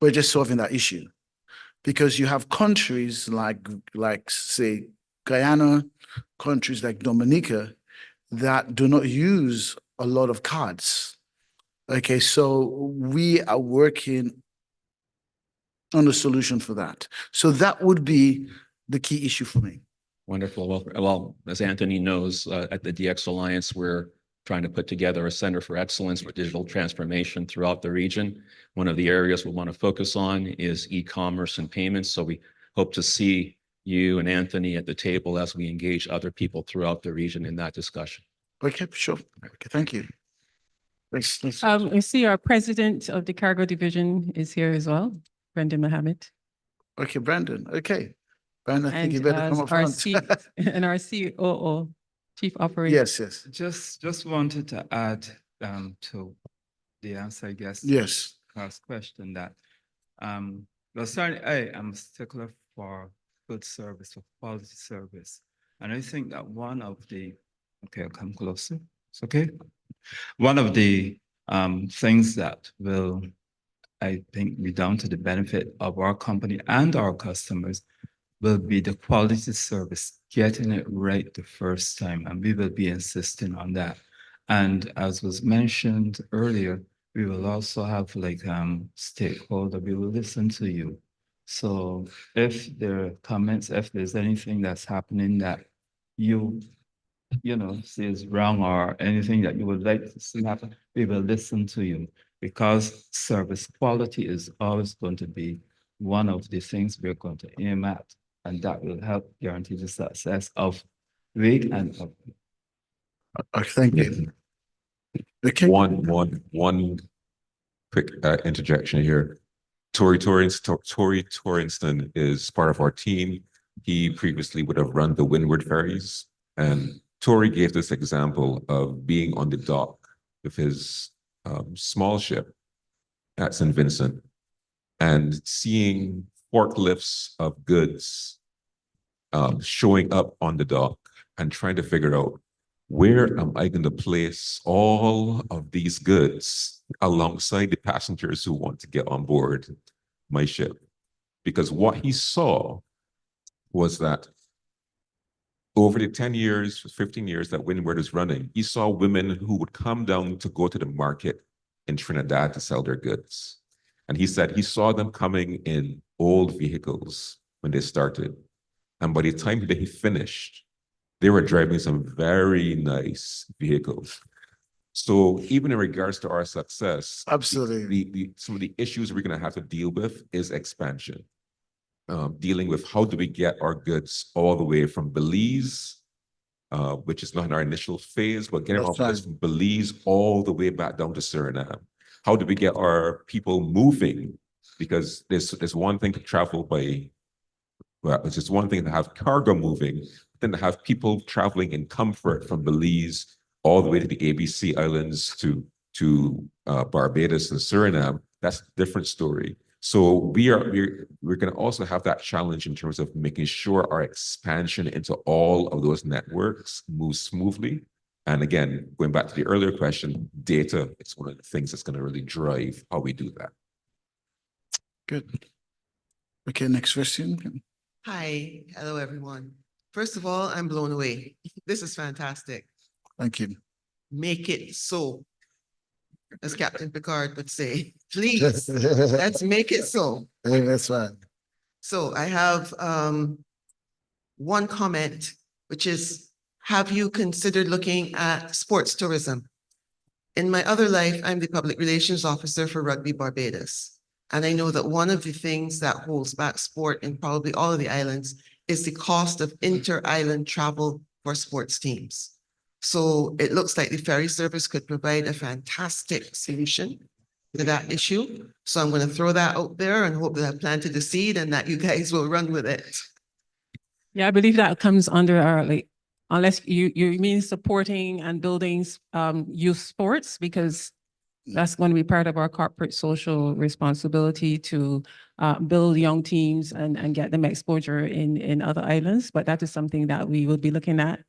We're just solving that issue, because you have countries like say Guyana, countries like Dominica, that do not use a lot of cards. Okay, so we are working on a solution for that. So that would be the key issue for me.
Wonderful. Well, as Anthony knows, at the DX Alliance, we're trying to put together a Center for Excellence for Digital Transformation throughout the region. One of the areas we want to focus on is e-commerce and payments. So we hope to see you and Anthony at the table as we engage other people throughout the region in that discussion.
Okay, sure. Okay, thank you. Thanks.
I see our president of the cargo division is here as well, Brendan Mohammed.
Okay, Brandon. Okay. Brandon, I think you
And
better come up
our
front.
and our COO, Chief Operating.
Yes.
Just wanted to add to the answer, I guess.
Yes.
Last question that well, certainly I am a stickler for good service, for quality service. And I think that one of the, okay, I'll come closer. It's okay. One of the things that will, I think, be down to the benefit of our company and our customers will be the quality service, getting it right the first time. And we will be insisting on that. And as was mentioned earlier, we will also have like stakeholder, we will listen to you. So if there are comments, if there's anything that's happening that you see is wrong or anything that you would like to see happen, we will listen to you, because service quality is always going to be one of the things we're going to aim at, and that will help guarantee the success of RIG and of.
Thank you. Okay.
One quick interjection here. Tory Torrinston is part of our team. He previously would have run the Windward ferries, and Tory gave this example of being on the dock with his small ship at St. Vincent and seeing forklifts of goods showing up on the dock and trying to figure out, where am I going to place all of these goods alongside the passengers who want to get on board my ship? Because what he saw was that over the 10 years, 15 years that Windward is running, he saw women who would come down to go to the market in Trinidad to sell their goods. And he said he saw them coming in old vehicles when they started. And by the time that he finished, they were driving some very nice vehicles. So even in regards to our success,
Absolutely.
some of the issues we're going to have to deal with is expansion. Dealing with how do we get our goods all the way from Belize, which is not in our initial phase, but getting our
That's right.
goods from Belize all the way back down to Suriname. How do we get our people moving? Because there's one thing to travel by, well, it's just one thing to have cargo moving, but then to have people traveling in comfort from Belize all the way to the ABC Islands to Barbados and Suriname. That's a different story. So we're going to also have that challenge in terms of making sure our expansion into all of those networks moves smoothly. And again, going back to the earlier question, data is one of the things that's going to really drive how we do that.
Good. Okay, next question.
Hi, hello everyone. First of all, I'm blown away. This is fantastic.
Thank you.
Make it so, as Captain Picard would say. Please, let's make it so.
That's fine.
So I have one comment, which is, have you considered looking at sports tourism? In my other life, I'm the public relations officer for Rugby Barbados. And I know that one of the things that holds back sport in probably all of the islands is the cost of inter-island travel for sports teams. So it looks like the ferry service could provide a fantastic solution to that issue. So I'm going to throw that out there and hope that I've planted the seed and that you guys will run with it.
Yeah, I believe that comes under our, like, unless you mean supporting and building youth sports, because that's going to be part of our corporate social responsibility to build young teams and get them exposure in other islands. But that is something that we will be looking at.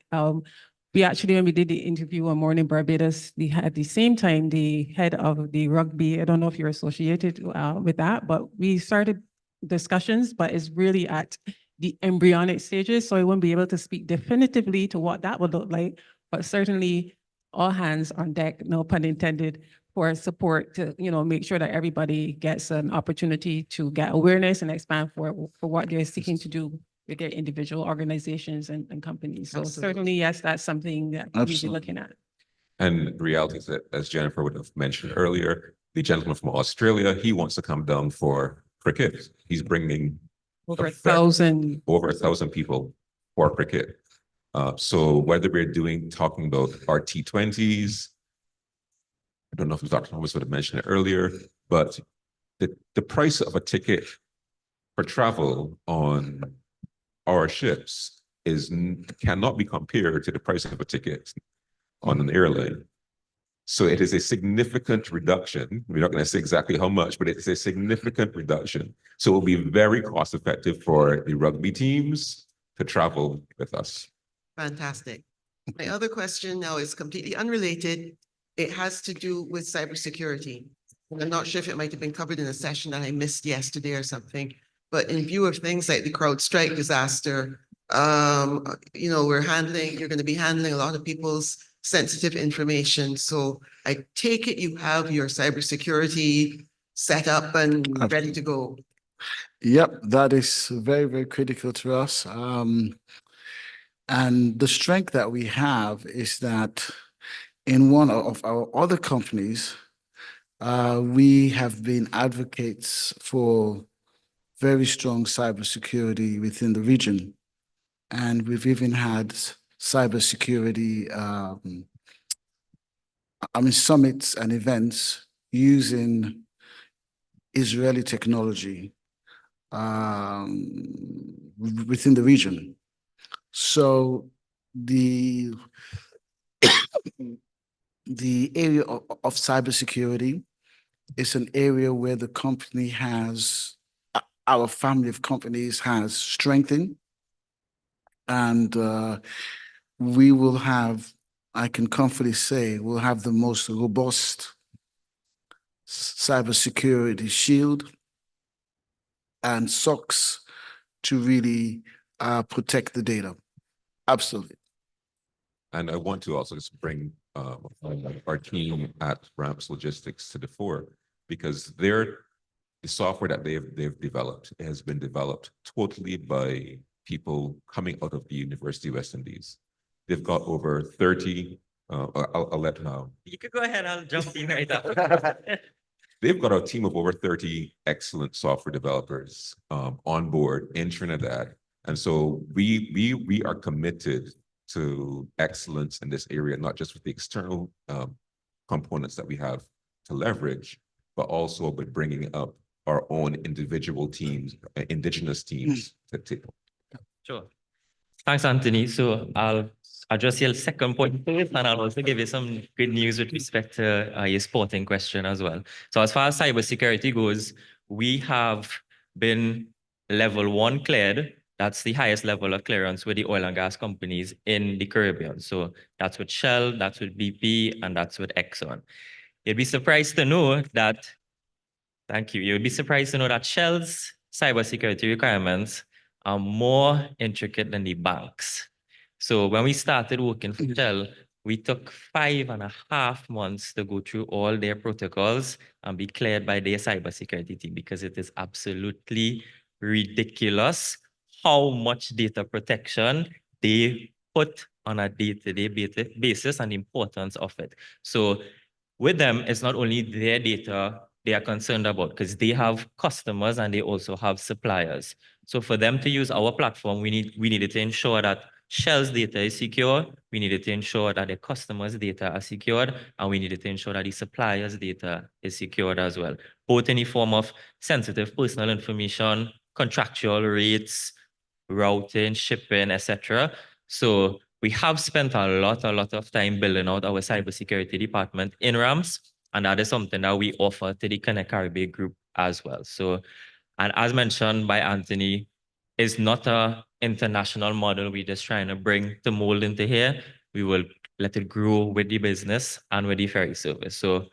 We actually, when we did the interview on Morning Barbados, at the same time, the head of the rugby, I don't know if you're associated with that, but we started discussions, but it's really at the embryonic stages. So I won't be able to speak definitively to what that would look like, but certainly all hands on deck, no pun intended, for support to, make sure that everybody gets an opportunity to get awareness and expand for what they're seeking to do with their individual organizations and companies. So
Absolutely.
certainly, yes, that's something that we'll be
Absolutely.
looking at.
And the reality is that, as Jennifer would have mentioned earlier, the gentleman from Australia, he wants to come down for cricket. He's bringing
Over
a
1,000.
over 1,000 people for cricket. So whether we're talking about our T20s, I don't know if Dr. Thomas would have mentioned it earlier, but the price of a ticket for travel on our ships cannot be compared to the price of a ticket on an airline. So it is a significant reduction. We're not going to say exactly how much, but it's a significant reduction. So it will be very cost effective for the rugby teams to travel with us.
Fantastic. My other question now is completely unrelated. It has to do with cybersecurity. And I'm not sure if it might have been covered in a session that I missed yesterday or something, but in view of things like the CrowdStrike disaster, you're going to be handling a lot of people's sensitive information. So I take it you have your cybersecurity set up and ready to go.
Yep, that is very, very critical to us. And the strength that we have is that in one of our other companies, we have been advocates for very strong cybersecurity within the region. And we've even had cybersecurity, summits and events using Israeli technology within the region. So the area of cybersecurity is an area where the company has, our family of companies has strengthened. And we will have, I can comfortably say, we'll have the most robust cybersecurity shield and SOCs to really protect the data. Absolutely.
And I want to also just bring our team at Ramps Logistics to the fore, because the software that they've developed has been developed totally by people coming out of the University of West Indies. They've got over 30 I'll let,
You could go ahead, I'll jump in right after.
they've got a team of over 30 excellent software developers on board in Trinidad. And so we are committed to excellence in this area, not just with the external components that we have to leverage, but also with bringing up our own individual teams, indigenous teams to the table.
Sure. Thanks, Anthony. So I'll address your second point first, and I'll also give you some good news with respect to your sporting question as well. So as far as cybersecurity goes, we have been level 1 cleared. That's the highest level of clearance with the oil and gas companies in the Caribbean. So that's with Shell, that's with BP, and that's with Exxon. You'd be surprised to know that, thank you, you'd be surprised to know that Shell's cybersecurity requirements are more intricate than the banks. So when we started working for Shell, we took 5.5 months to go through all their protocols and be cleared by their cybersecurity team, because it is absolutely ridiculous how much data protection they put on a day-to-day basis and the importance of it. So with them, it's not only their data they are concerned about, because they have customers and they also have suppliers. So for them to use our platform, we needed to ensure that Shell's data is secure, we needed to ensure that the customers' data are secured, and we needed to ensure that the suppliers' data is secured as well, both in the form of sensitive personal information, contractual rates, routing, shipping, etc. So we have spent a lot of time building out our cybersecurity department in Rams, and that is something that we offer to the Connect Caribbean group as well. So, and as mentioned by Anthony, it's not an international model we're just trying to bring to mold into here. We will let it grow with the business and with the ferry service. So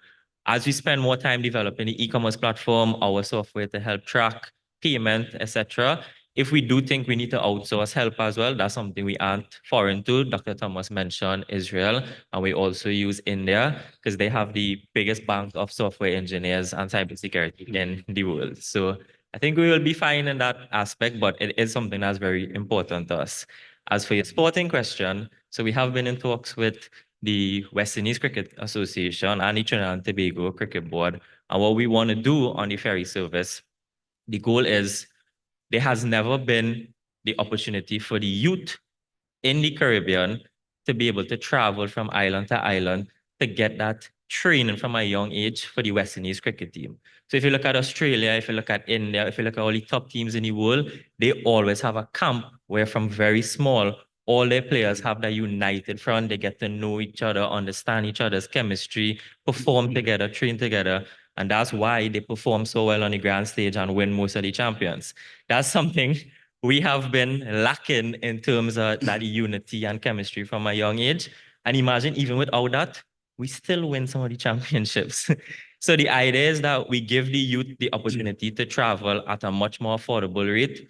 as we spend more time developing the e-commerce platform, our software to help track payment, etc., if we do think we need to outsource help as well, that's something we aren't foreign to. Dr. Thomas mentioned Israel, and we also use India because they have the biggest bank of software engineers and cybersecurity in the world. So I think we will be fine in that aspect, but it is something that's very important to us. As for your sporting question, so we have been in talks with the West Indies Cricket Association and the Trinidad and Tobago Cricket Board. And what we want to do on the ferry service, the goal is there has never been the opportunity for the youth in the Caribbean to be able to travel from island to island to get that training from a young age for the West Indies cricket team. So if you look at Australia, if you look at India, if you look at all the top teams in the world, they always have a camp where from very small, all their players have that united front. They get to know each other, understand each other's chemistry, perform together, train together. And that's why they perform so well on the grand stage and win most of the champions. That's something we have been lacking in terms of that unity and chemistry from a young age. And imagine even without that, we still win some of the championships. So the idea is that we give the youth the opportunity to travel at a much more affordable rate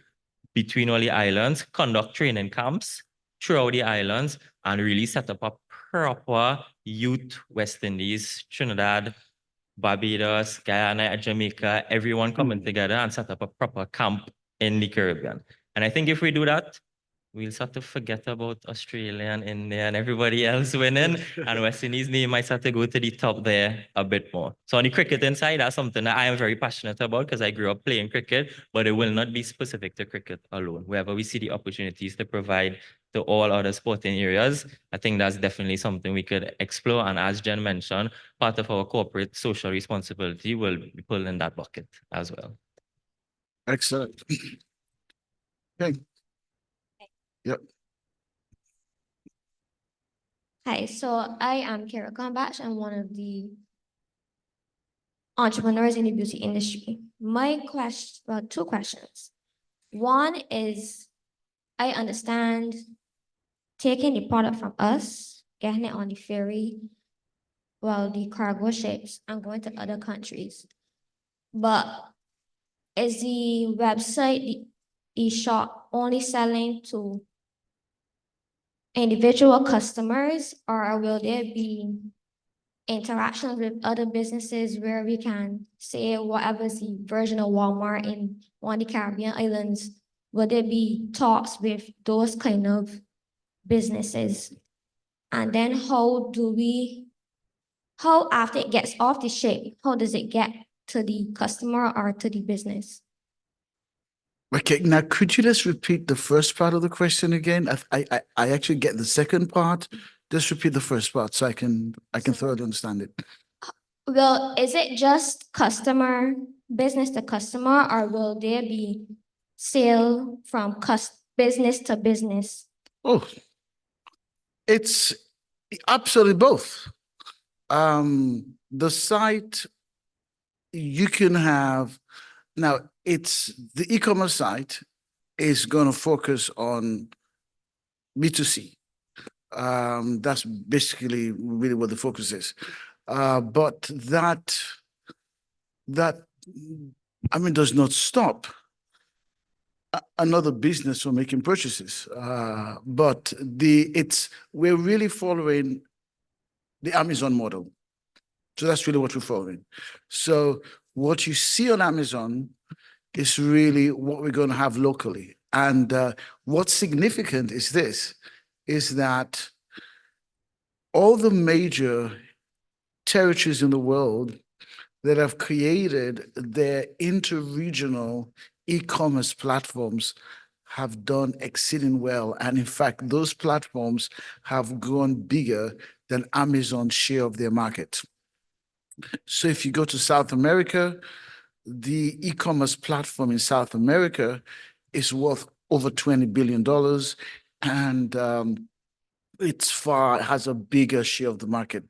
between all the islands, conduct training camps throughout the islands, and really set up a proper youth West Indies, Trinidad, Barbados, Guyana, Jamaica, everyone coming together and set up a proper camp in the Caribbean. And I think if we do that, we'll start to forget about Australia and India and everybody else winning, and West Indies name might start to go to the top there a bit more. So on the cricketing side, that's something that I am very passionate about because I grew up playing cricket, but it will not be specific to cricket alone. Wherever we see the opportunities to provide to all other sporting areas, I think that's definitely something we could explore. And as Jen mentioned, part of our corporate social responsibility will be pulled in that bucket as well.
Excellent. Okay. Yep.
Hi, so I am Kara Combach. I'm one of the entrepreneurs in the beauty industry. My question, well, 2 questions. One is, I understand taking the product from us, getting it on the ferry, well, the cargo ships, and going to other countries. But is the website, the e-shop, only selling to individual customers, or will there be interactions with other businesses where we can say whatever's the version of Walmart in one of the Caribbean islands, will there be talks with those kind of businesses? And then how after it gets off the ship, how does it get to the customer or to the business?
Okay, now could you just repeat the first part of the question again? I actually get the second part. Just repeat the first part so I can thoroughly understand it.
Well, is it just customer, business to customer, or will there be sale from business to business?
Oh, it's absolutely both. The site you can have now, it's the e-commerce site is going to focus on B2C. That's basically really what the focus is. But that I mean does not stop another business from making purchases. But we're really following the Amazon model. So that's really what we're following. So what you see on Amazon is really what we're going to have locally. And what's significant is that all the major territories in the world that have created their interregional e-commerce platforms have done exceeding well. And in fact, those platforms have grown bigger than Amazon's share of their market. So if you go to South America, the e-commerce platform in South America is worth over $20 billion. And has a bigger share of the market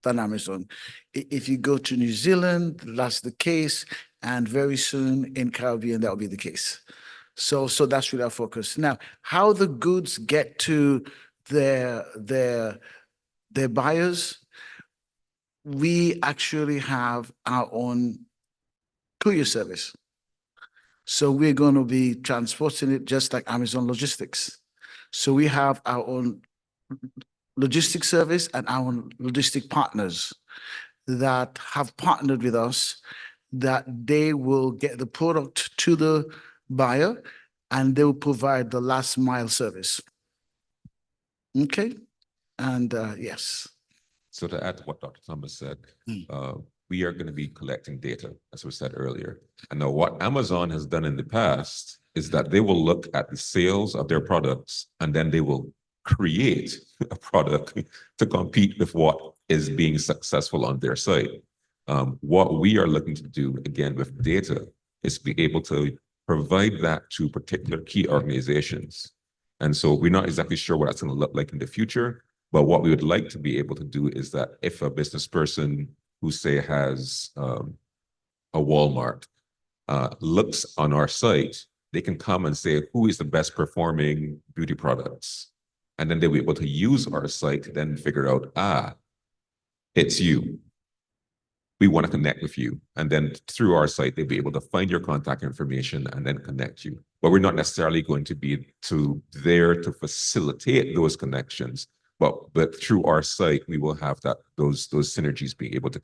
than Amazon. If you go to New Zealand, that's the case. And very soon in Caribbean, that will be the case. So that's really our focus. Now, how the goods get to their buyers, we actually have our own courier service. So we're going to be transporting it just like Amazon Logistics. So we have our own logistic service and our logistic partners that have partnered with us, that they will get the product to the buyer and they will provide the last mile service. Okay. And yes.
So to add to what Dr. Thomas said, we are going to be collecting data, as we said earlier. And now what Amazon has done in the past is that they will look at the sales of their products and then they will create a product to compete with what is being successful on their site. What we are looking to do, again, with data, is be able to provide that to particular key organizations. And so we're not exactly sure what that's going to look like in the future, but what we would like to be able to do is that if a business person who, say, has a Walmart looks on our site, they can come and say, who is the best performing beauty products? And then they'll be able to use our site to then figure out, it's you. We want to connect with you. And then through our site, they'll be able to find your contact information and then connect you. But we're not necessarily going to be there to facilitate those connections. But through our site, we will have those synergies being able to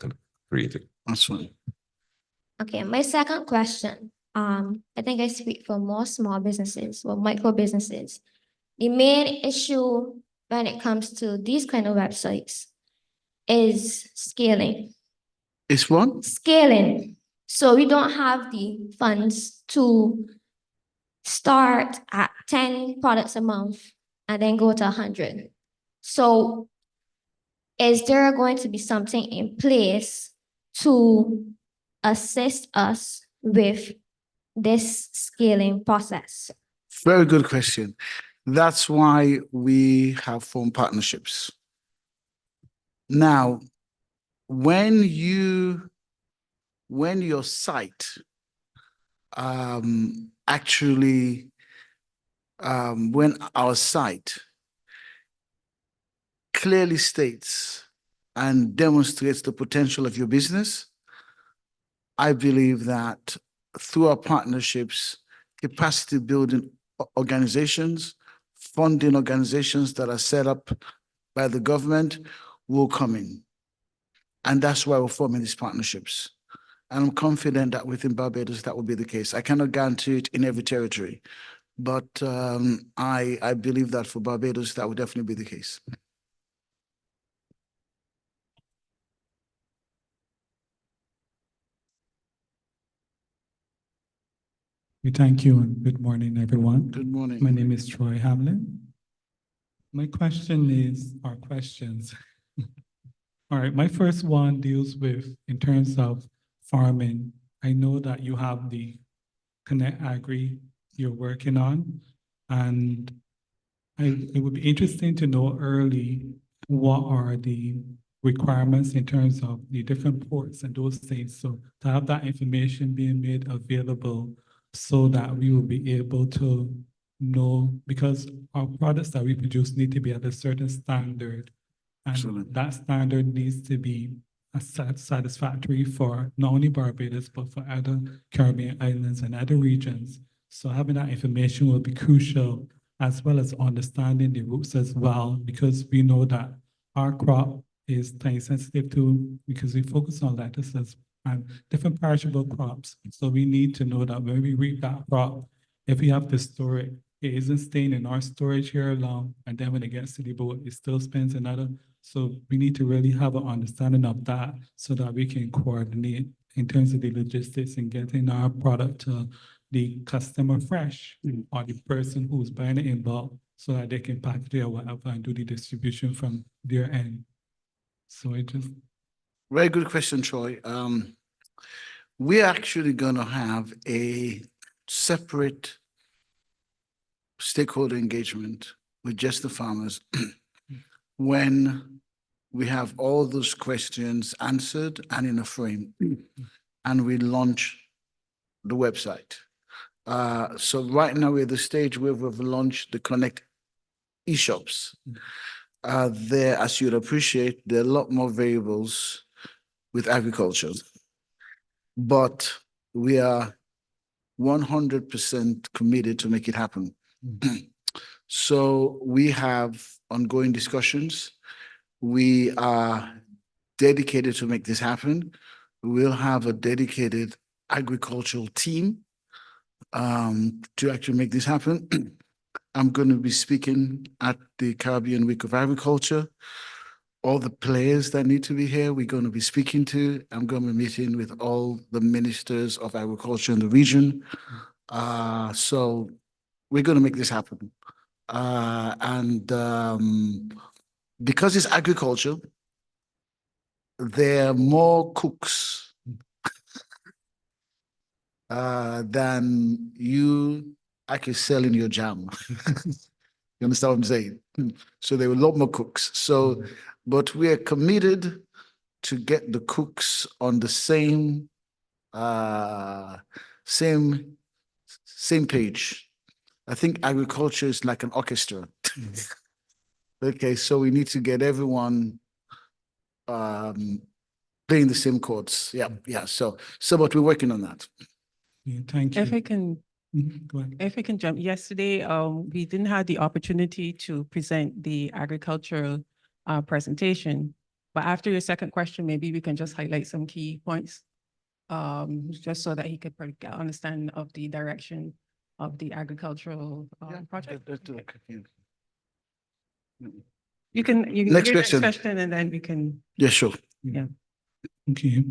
create it.
That's right.
Okay, my second question. I think I speak for more small businesses or micro businesses. The main issue when it comes to these kind of websites is scaling.
Is what?
Scaling. So we don't have the funds to start at 10 products a month and then go to 100. So is there going to be something in place to assist us with this scaling process?
Very good question. That's why we have formed partnerships. Now, when your site actually, when our site clearly states and demonstrates the potential of your business, I believe that through our partnerships, capacity building organizations, funding organizations that are set up by the government will come in. And that's why we're forming these partnerships. And I'm confident that within Barbados, that will be the case. I cannot guarantee it in every territory, but I believe that for Barbados, that would definitely be the case.
We thank you and good morning, everyone.
Good morning.
My name is Troy Hamlin. My question is, or questions. All right, my first one deals with, in terms of farming. I know that you have the Connect Agri you're working on, and it would be interesting to know early what are the requirements in terms of the different ports and those things. So to have that information being made available so that we will be able to know, because our products that we produce need to be at a certain standard. And
Excellent.
that standard needs to be satisfactory for not only Barbados, but for other Caribbean islands and other regions. So having that information will be crucial, as well as understanding the roots as well, because we know that our crop is time sensitive too, because we focus on lettuces and different perishable crops. So we need to know that when we reap that crop, if we have to store it, it isn't staying in our storage here long, and then when it gets to the boat, it still spends another. So we need to really have an understanding of that so that we can coordinate in terms of the logistics and getting our product to the customer fresh or the person who's buying it in bulk so that they can package it or whatever and do the distribution from their end. So it just,
Very good question, Troy. We're actually gonna have a separate stakeholder engagement with just the farmers when we have all those questions answered and in a frame, and we launch the website. So right now we're at the stage where we've launched the Connect e-shops. There, as you'd appreciate, there are a lot more variables with agriculture, but we are 100% committed to make it happen. So we have ongoing discussions. We are dedicated to make this happen. We'll have a dedicated agricultural team to actually make this happen. I'm going to be speaking at the Caribbean Week of Agriculture. All the players that need to be here, we're going to be speaking to. I'm going to be meeting with all the ministers of agriculture in the region. So we're going to make this happen. Because it's agriculture, there are more cooks than you actually selling your jam. You understand what I'm saying? So there were a lot more cooks. So, but we are committed to get the cooks on the same page. I think agriculture is like an orchestra. Okay, so we need to get everyone playing the same chords. Yeah. So but we're working on that.
yeah, thank you.
If I can,
Go ahead.
if I can jump, yesterday, we didn't have the opportunity to present the agricultural presentation. But after your second question, maybe we can just highlight some key points, just so that he could probably get understanding of the direction of the agricultural project. You can
Next
do
question.
question and then we can.
Yeah, sure.
Okay.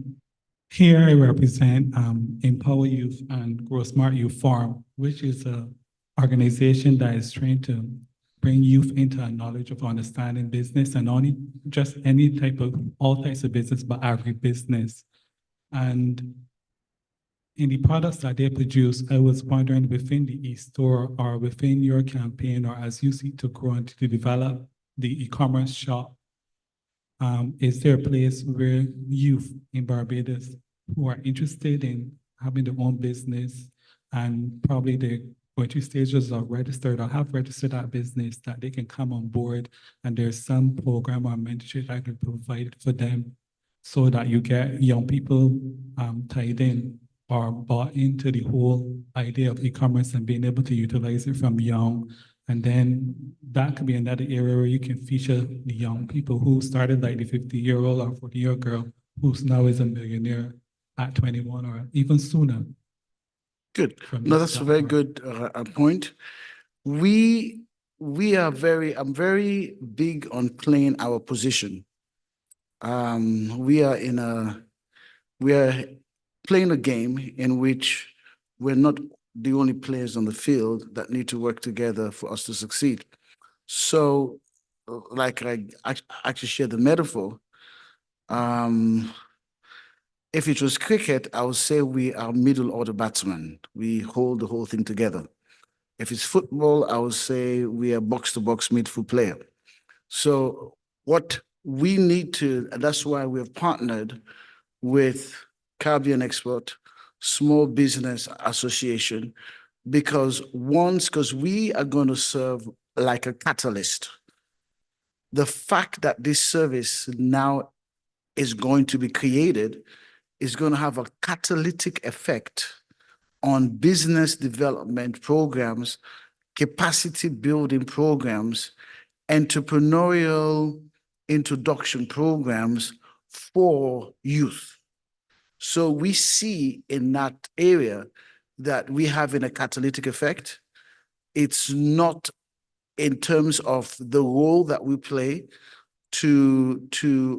Here I represent Empower Youth and Grow Smart Youth Farm, which is an organization that is trying to bring youth into a knowledge of understanding business and only just any type of, all types of business, but agribusiness. And in the products that they produce, I was wondering within the e-store or within your campaign, or as you seek to grow and to develop the e-commerce shop, is there a place where youth in Barbados who are interested in having their own business and probably they're going through stages of registered or have registered that business, that they can come on board and there's some program or mentorship that can provide for them so that you get young people tied in or bought into the whole idea of e-commerce and being able to utilize it from young. And then that could be another area where you can feature the young people who started like the 50-year-old or 40-year-old girl who's now is a millionaire at 21 or even sooner.
Good. No, that's a very good point. I'm very big on playing our position. We are playing a game in which we're not the only players on the field that need to work together for us to succeed. So, like I actually share the metaphor. If it was cricket, I would say we are middle order batsmen. We hold the whole thing together. If it's football, I would say we are box to box midfield player. So what we need to, and that's why we have partnered with Caribbean Export, Small Business Association, because we are going to serve like a catalyst. The fact that this service now is going to be created is going to have a catalytic effect on business development programs, capacity building programs, entrepreneurial introduction programs for youth. So we see in that area that we having a catalytic effect. It's not in terms of the role that we play to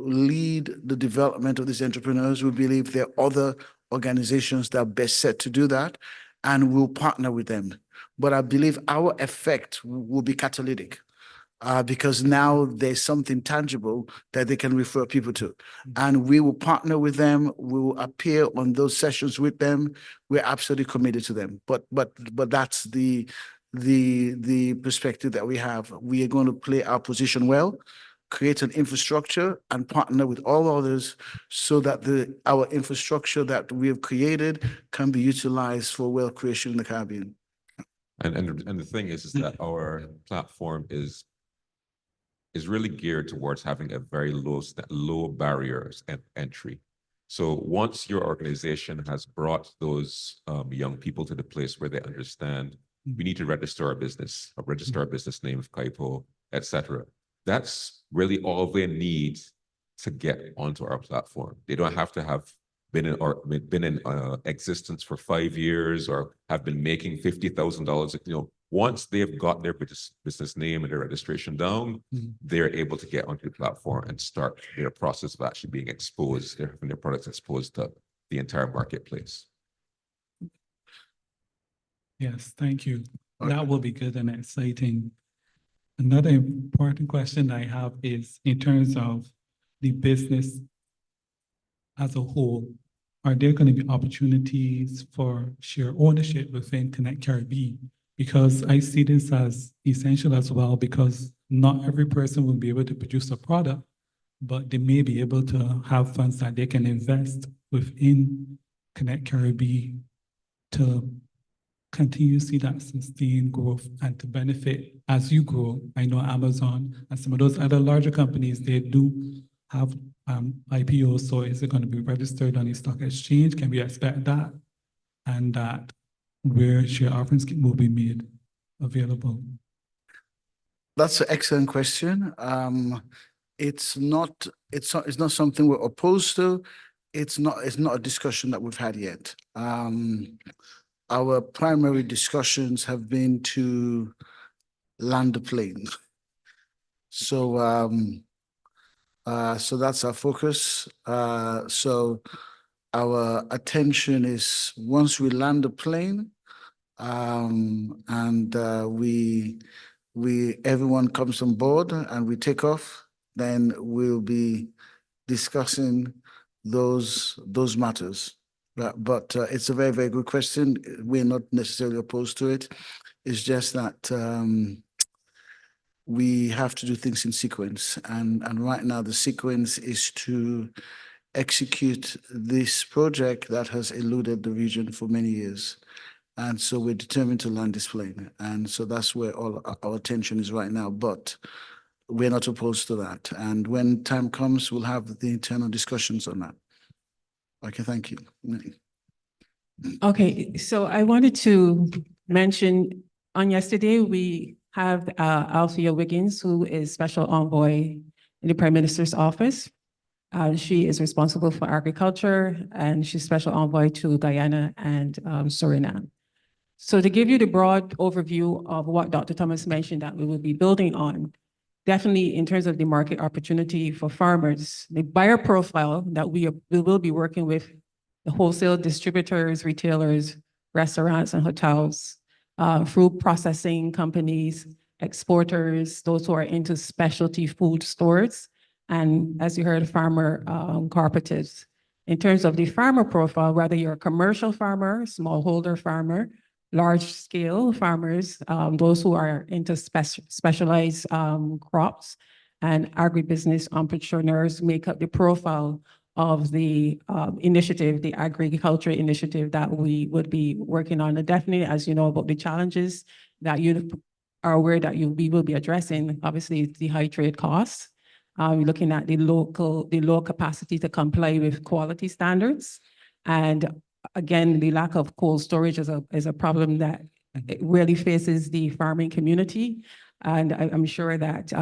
lead the development of these entrepreneurs. We believe there are other organizations that are best set to do that, and we'll partner with them. But I believe our effect will be catalytic. Because now there's something tangible that they can refer people to. And we will partner with them, we will appear on those sessions with them. We're absolutely committed to them. But that's the perspective that we have. We are going to play our position well, create an infrastructure, and partner with all others so that our infrastructure that we have created can be utilized for wealth creation in the Caribbean.
And the thing is that our platform is really geared towards having a very low barriers and entry. So once your organization has brought those young people to the place where they understand we need to register our business name of Kaipo, etc. That's really all they need to get onto our platform. They don't have to have been in existence for 5 years or have been making $50,000. Once they've got their business name and their registration down, they're able to get onto the platform and start their process of actually being exposed, having their products exposed to the entire marketplace.
Yes, thank you. That will be good and exciting. Another important question I have is in terms of the business as a whole, are there going to be opportunities for share ownership within Connect Caribbean? Because I see this as essential as well, because not every person will be able to produce a product, but they may be able to have funds that they can invest within Connect Caribbean to continue to see that sustained growth and to benefit as you grow. I know Amazon and some of those other larger companies, they do have IPOs. So is it going to be registered on the stock exchange? Can we expect that? And that where share offerings will be made available?
That's an excellent question. It's not something we're opposed to. It's not a discussion that we've had yet. Our primary discussions have been to land the plane. So that's our focus. So our attention is once we land the plane, and everyone comes on board and we take off, then we'll be discussing those matters. But it's a very, very good question. We're not necessarily opposed to it. It's just that we have to do things in sequence. And right now the sequence is to execute this project that has eluded the region for many years. And so we're determined to land this plane. And so that's where all our attention is right now. But we're not opposed to that. And when time comes, we'll have the internal discussions on that. Okay, thank you.
Okay, so I wanted to mention on yesterday, we have Althea Wiggins, who is Special Envoy in the Prime Minister's office. She is responsible for agriculture and she's Special Envoy to Guyana and Suriname. So to give you the broad overview of what Dr. Thomas mentioned that we will be building on, definitely in terms of the market opportunity for farmers, the buyer profile that we will be working with the wholesale distributors, retailers, restaurants and hotels, fruit processing companies, exporters, those who are into specialty food stores, and as you heard, farmer cooperatives. In terms of the farmer profile, whether you're a commercial farmer, smallholder farmer, large-scale farmers, those who are into specialized crops, and agribusiness entrepreneurs make up the profile of the initiative, the agriculture initiative that we would be working on. And definitely, as you know, about the challenges that you are aware that we will be addressing, obviously, it's the high trade costs. We're looking at the low capacity to comply with quality standards. And again, the lack of cold storage is a problem that it really faces the farming community. And I'm sure that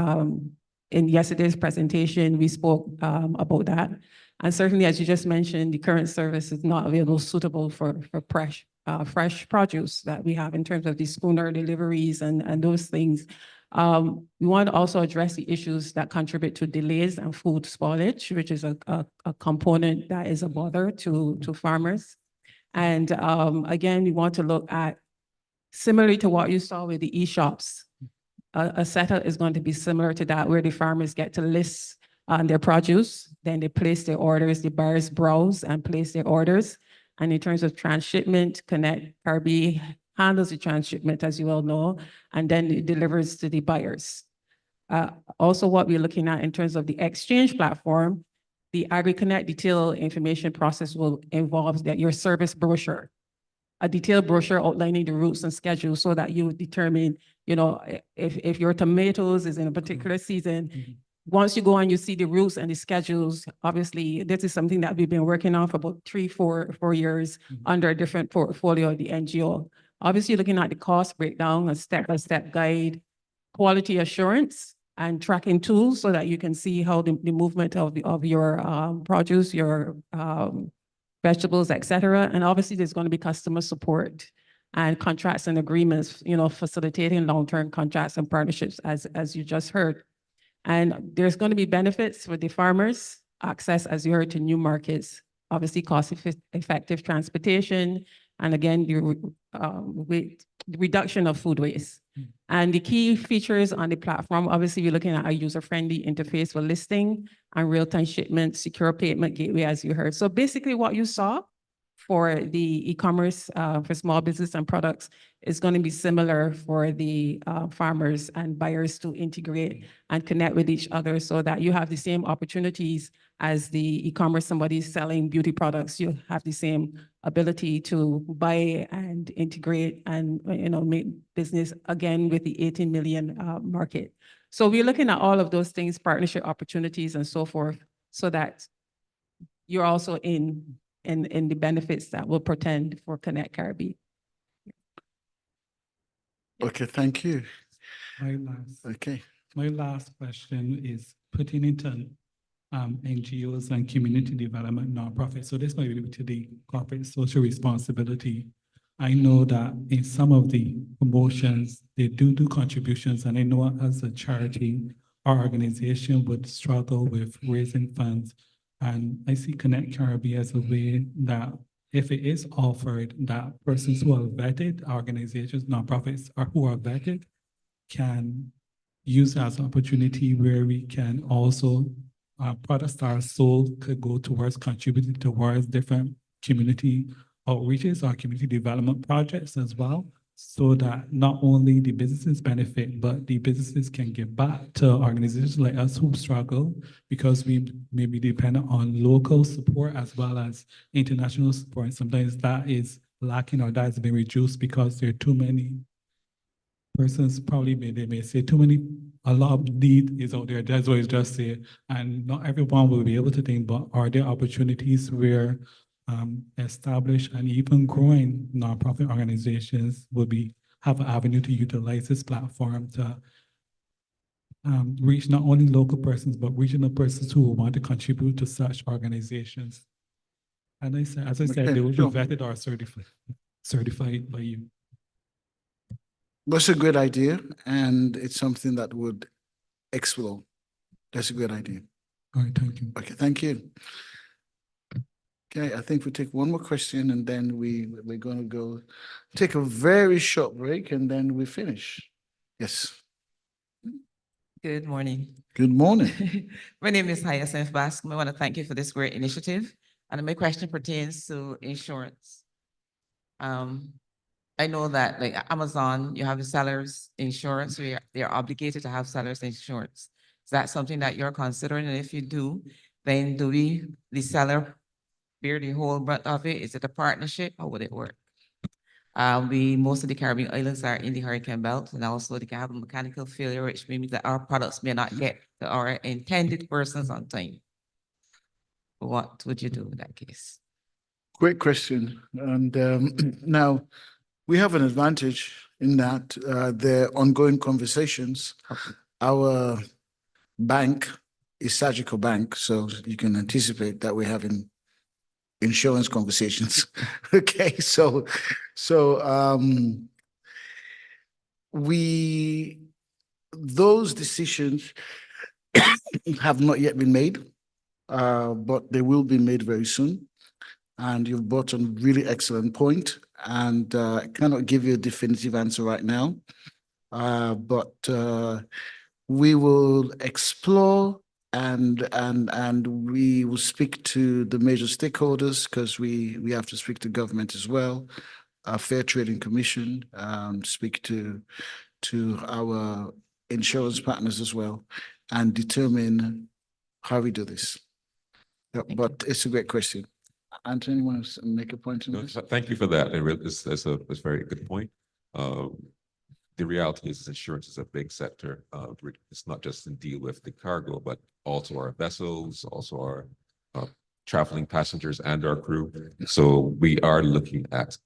in yesterday's presentation, we spoke about that. And certainly, as you just mentioned, the current service is not available suitable for fresh produce that we have in terms of the schooner deliveries and those things. We want to also address the issues that contribute to delays and food spoilage, which is a component that is a bother to farmers. And again, we want to look at, similarly to what you saw with the e-shops, a setup is going to be similar to that, where the farmers get to list their produce, then they place their orders, the buyers browse and place their orders. And in terms of transshipment, Connect Caribbean handles the transshipment, as you all know, and then it delivers to the buyers. Also, what we're looking at in terms of the exchange platform, the AgriConnect detailed information process will involve your service brochure, a detailed brochure outlining the routes and schedules so that you determine, you know, if your tomatoes is in a particular season. Once you go and you see the routes and the schedules, obviously, this is something that we've been working on for about 4 years under a different portfolio of the NGO. Obviously, looking at the cost breakdown, a step-by-step guide, quality assurance, and tracking tools so that you can see how the movement of your produce, your vegetables, et cetera. And obviously, there's going to be customer support and contracts and agreements, you know, facilitating long-term contracts and partnerships, as you just heard. And there's going to be benefits for the farmers, access, as you heard, to new markets, obviously cost-effective transportation, and again, the reduction of food waste. And the key features on the platform, obviously, you're looking at a user-friendly interface for listing and real-time shipment, secure payment gateway, as you heard. So basically what you saw for the e-commerce for small business and products is going to be similar for the farmers and buyers to integrate and connect with each other so that you have the same opportunities as the e-commerce, somebody selling beauty products, you have the same ability to buy and integrate and, you know, make business again with the 18 million market. So we're looking at all of those things, partnership opportunities and so forth, so that you're also in the benefits that will portend for Connect Caribbean.
Okay, thank you.
My last question is putting into NGOs and community development nonprofits. So this might be to the corporate social responsibility. I know that in some of the promotions, they do contributions, and I know as a charity, our organization would struggle with raising funds. And I see Connect Caribbean as a way that if it is offered, that persons who are vetted, organizations, nonprofits, or who are vetted, can use as an opportunity where we can also, products that are sold could go towards contributing towards different community outreaches or community development projects as well, so that not only the businesses benefit, but the businesses can give back to organizations like us who struggle because we may be dependent on local support as well as international support. And sometimes that is lacking or that has been reduced because there are too many persons, probably they may say a lot of need is out there. That's what I just say. And not everyone will be able to think, but are there opportunities where established and even growing nonprofit organizations will have an avenue to utilize this platform to reach not only local persons, but regional persons who will want to contribute to such organizations. And as I said, they will be vetted or certified by you.
That's a good idea, and it's something that would explore. That's a good idea.
All right, thank you.
Okay, thank you. Okay, I think we take one more question and then we're going to go take a very short break and then we finish. Yes,
Good morning.
good morning.
My name is Hyacinth Bascom. I want to thank you for this great initiative. And my question pertains to insurance. I know that like Amazon, you have the seller's insurance, so they're obligated to have seller's insurance. Is that something that you're considering? And if you do, then the seller bear the whole brunt of it? Is it a partnership? How would it work? Most of the Caribbean islands are in the hurricane belt, and also they can have a mechanical failure, which means that our products may not get to our intended persons on time. What would you do in that case?
Great question. And now we have an advantage in that there are ongoing conversations. Our bank is Surgical Bank, so you can anticipate that we're having insurance conversations. Okay, so those decisions have not yet been made, but they will be made very soon. And you've brought a really excellent point, and I cannot give you a definitive answer right now, but we will explore and we will speak to the major stakeholders because we have to speak to government as well, our Fair Trading Commission, speak to our insurance partners as well, and determine how we do this. But it's a great question. Anthony, you want to make a point on
No,
this?
thank you for that. It's a very good point. The reality is insurance is a big sector. It's not just to deal with the cargo, but also our vessels, also our traveling passengers and our crew. So we are looking at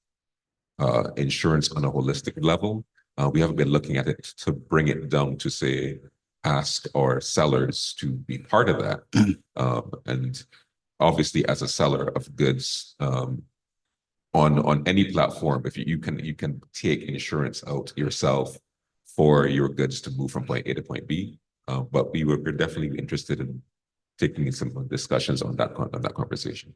insurance on a holistic level. We haven't been looking at it to bring it down to say, ask our sellers to be part of that. And obviously as a seller of goods, on any platform, if you can take insurance out yourself for your goods to move from point A to point B. But we're definitely interested in taking some discussions on that conversation.